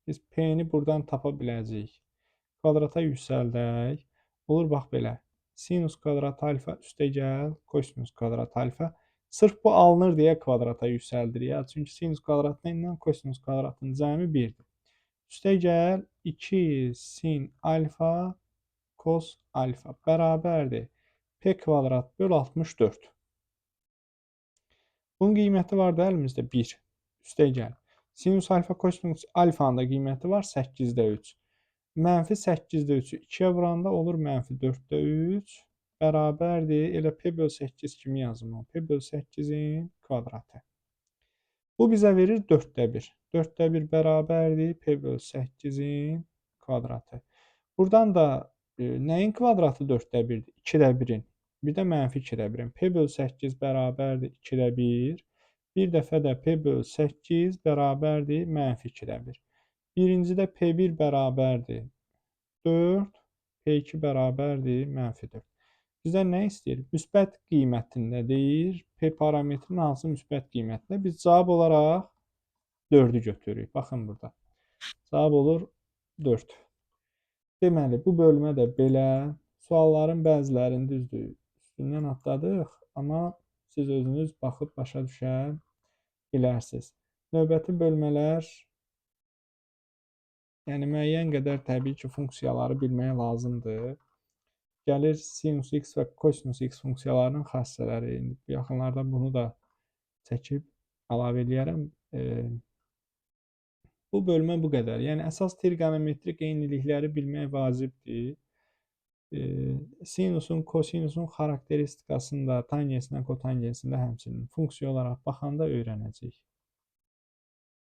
biz P-ni buradan tapa biləcəyik. Kvadrata yüksəldək. Olur bax belə. Sinus kvadrat alfa üstə gəl, kosinus kvadrat alfa. Sırf bu alınır deyə kvadrata yüksəldirik. Ya. Çünki sinus kvadratı ilə kosinus kvadratın cəmi 1-dir. Üstə gəl 2 sin alfa kos alfa bərabərdir. P kvadrat böl 64. Bunun qiyməti var da əlimizdə 1. Üstəgəl. Sinus alfa kosinus alfanın da qiyməti var 8-də 3. Mənfi 8-də 3-ü 2-yə vuranda olur mənfi 4-də 3 bərabərdir. Elə p bölü 8 kimi yazım. P bölü 8-in kvadratı. Bu bizə verir 4-də 1. 4-də 1 bərabərdir p bölü 8-in kvadratı. Buradan da nəyin kvadratı 4-də 1-dir? 2-də 1-in. Bir də mənfi 2-də 1-in. P bölü 8 bərabərdir 2-də 1. Bir dəfə də p bölü 8 bərabərdir mənfi 2-də 1. Birincidə p1 bərabərdir 4. p2 bərabərdir mənfi 4. Bizdən nə istəyir? Müsbət qiymətində deyir. P parametrinin hansı müsbət qiymətində? Biz cavab olaraq 4-ü götürürük. Baxın burada. Cavab olur 4. Deməli, bu bölmə də belə. Sualların bəzilərini düzdür. Üstündən atladıq. Amma siz özünüz baxıb başa düşə bilərsiniz. Növbəti bölmələr, yəni müəyyən qədər təbii ki, funksiyaları bilmək lazımdır. Gəlir sinus x və kosinus x funksiyalarının xassələri. Yaxınlarda bunu da çəkib əlavə eləyərəm. Bu bölmə bu qədər. Yəni əsas trigonometrik eynilikləri bilmək vacibdir. Sinusun, kosinusun xarakteristikasında, tangensindən, kotangensində həmçinin funksiya olaraq baxanda öyrənəcəyik.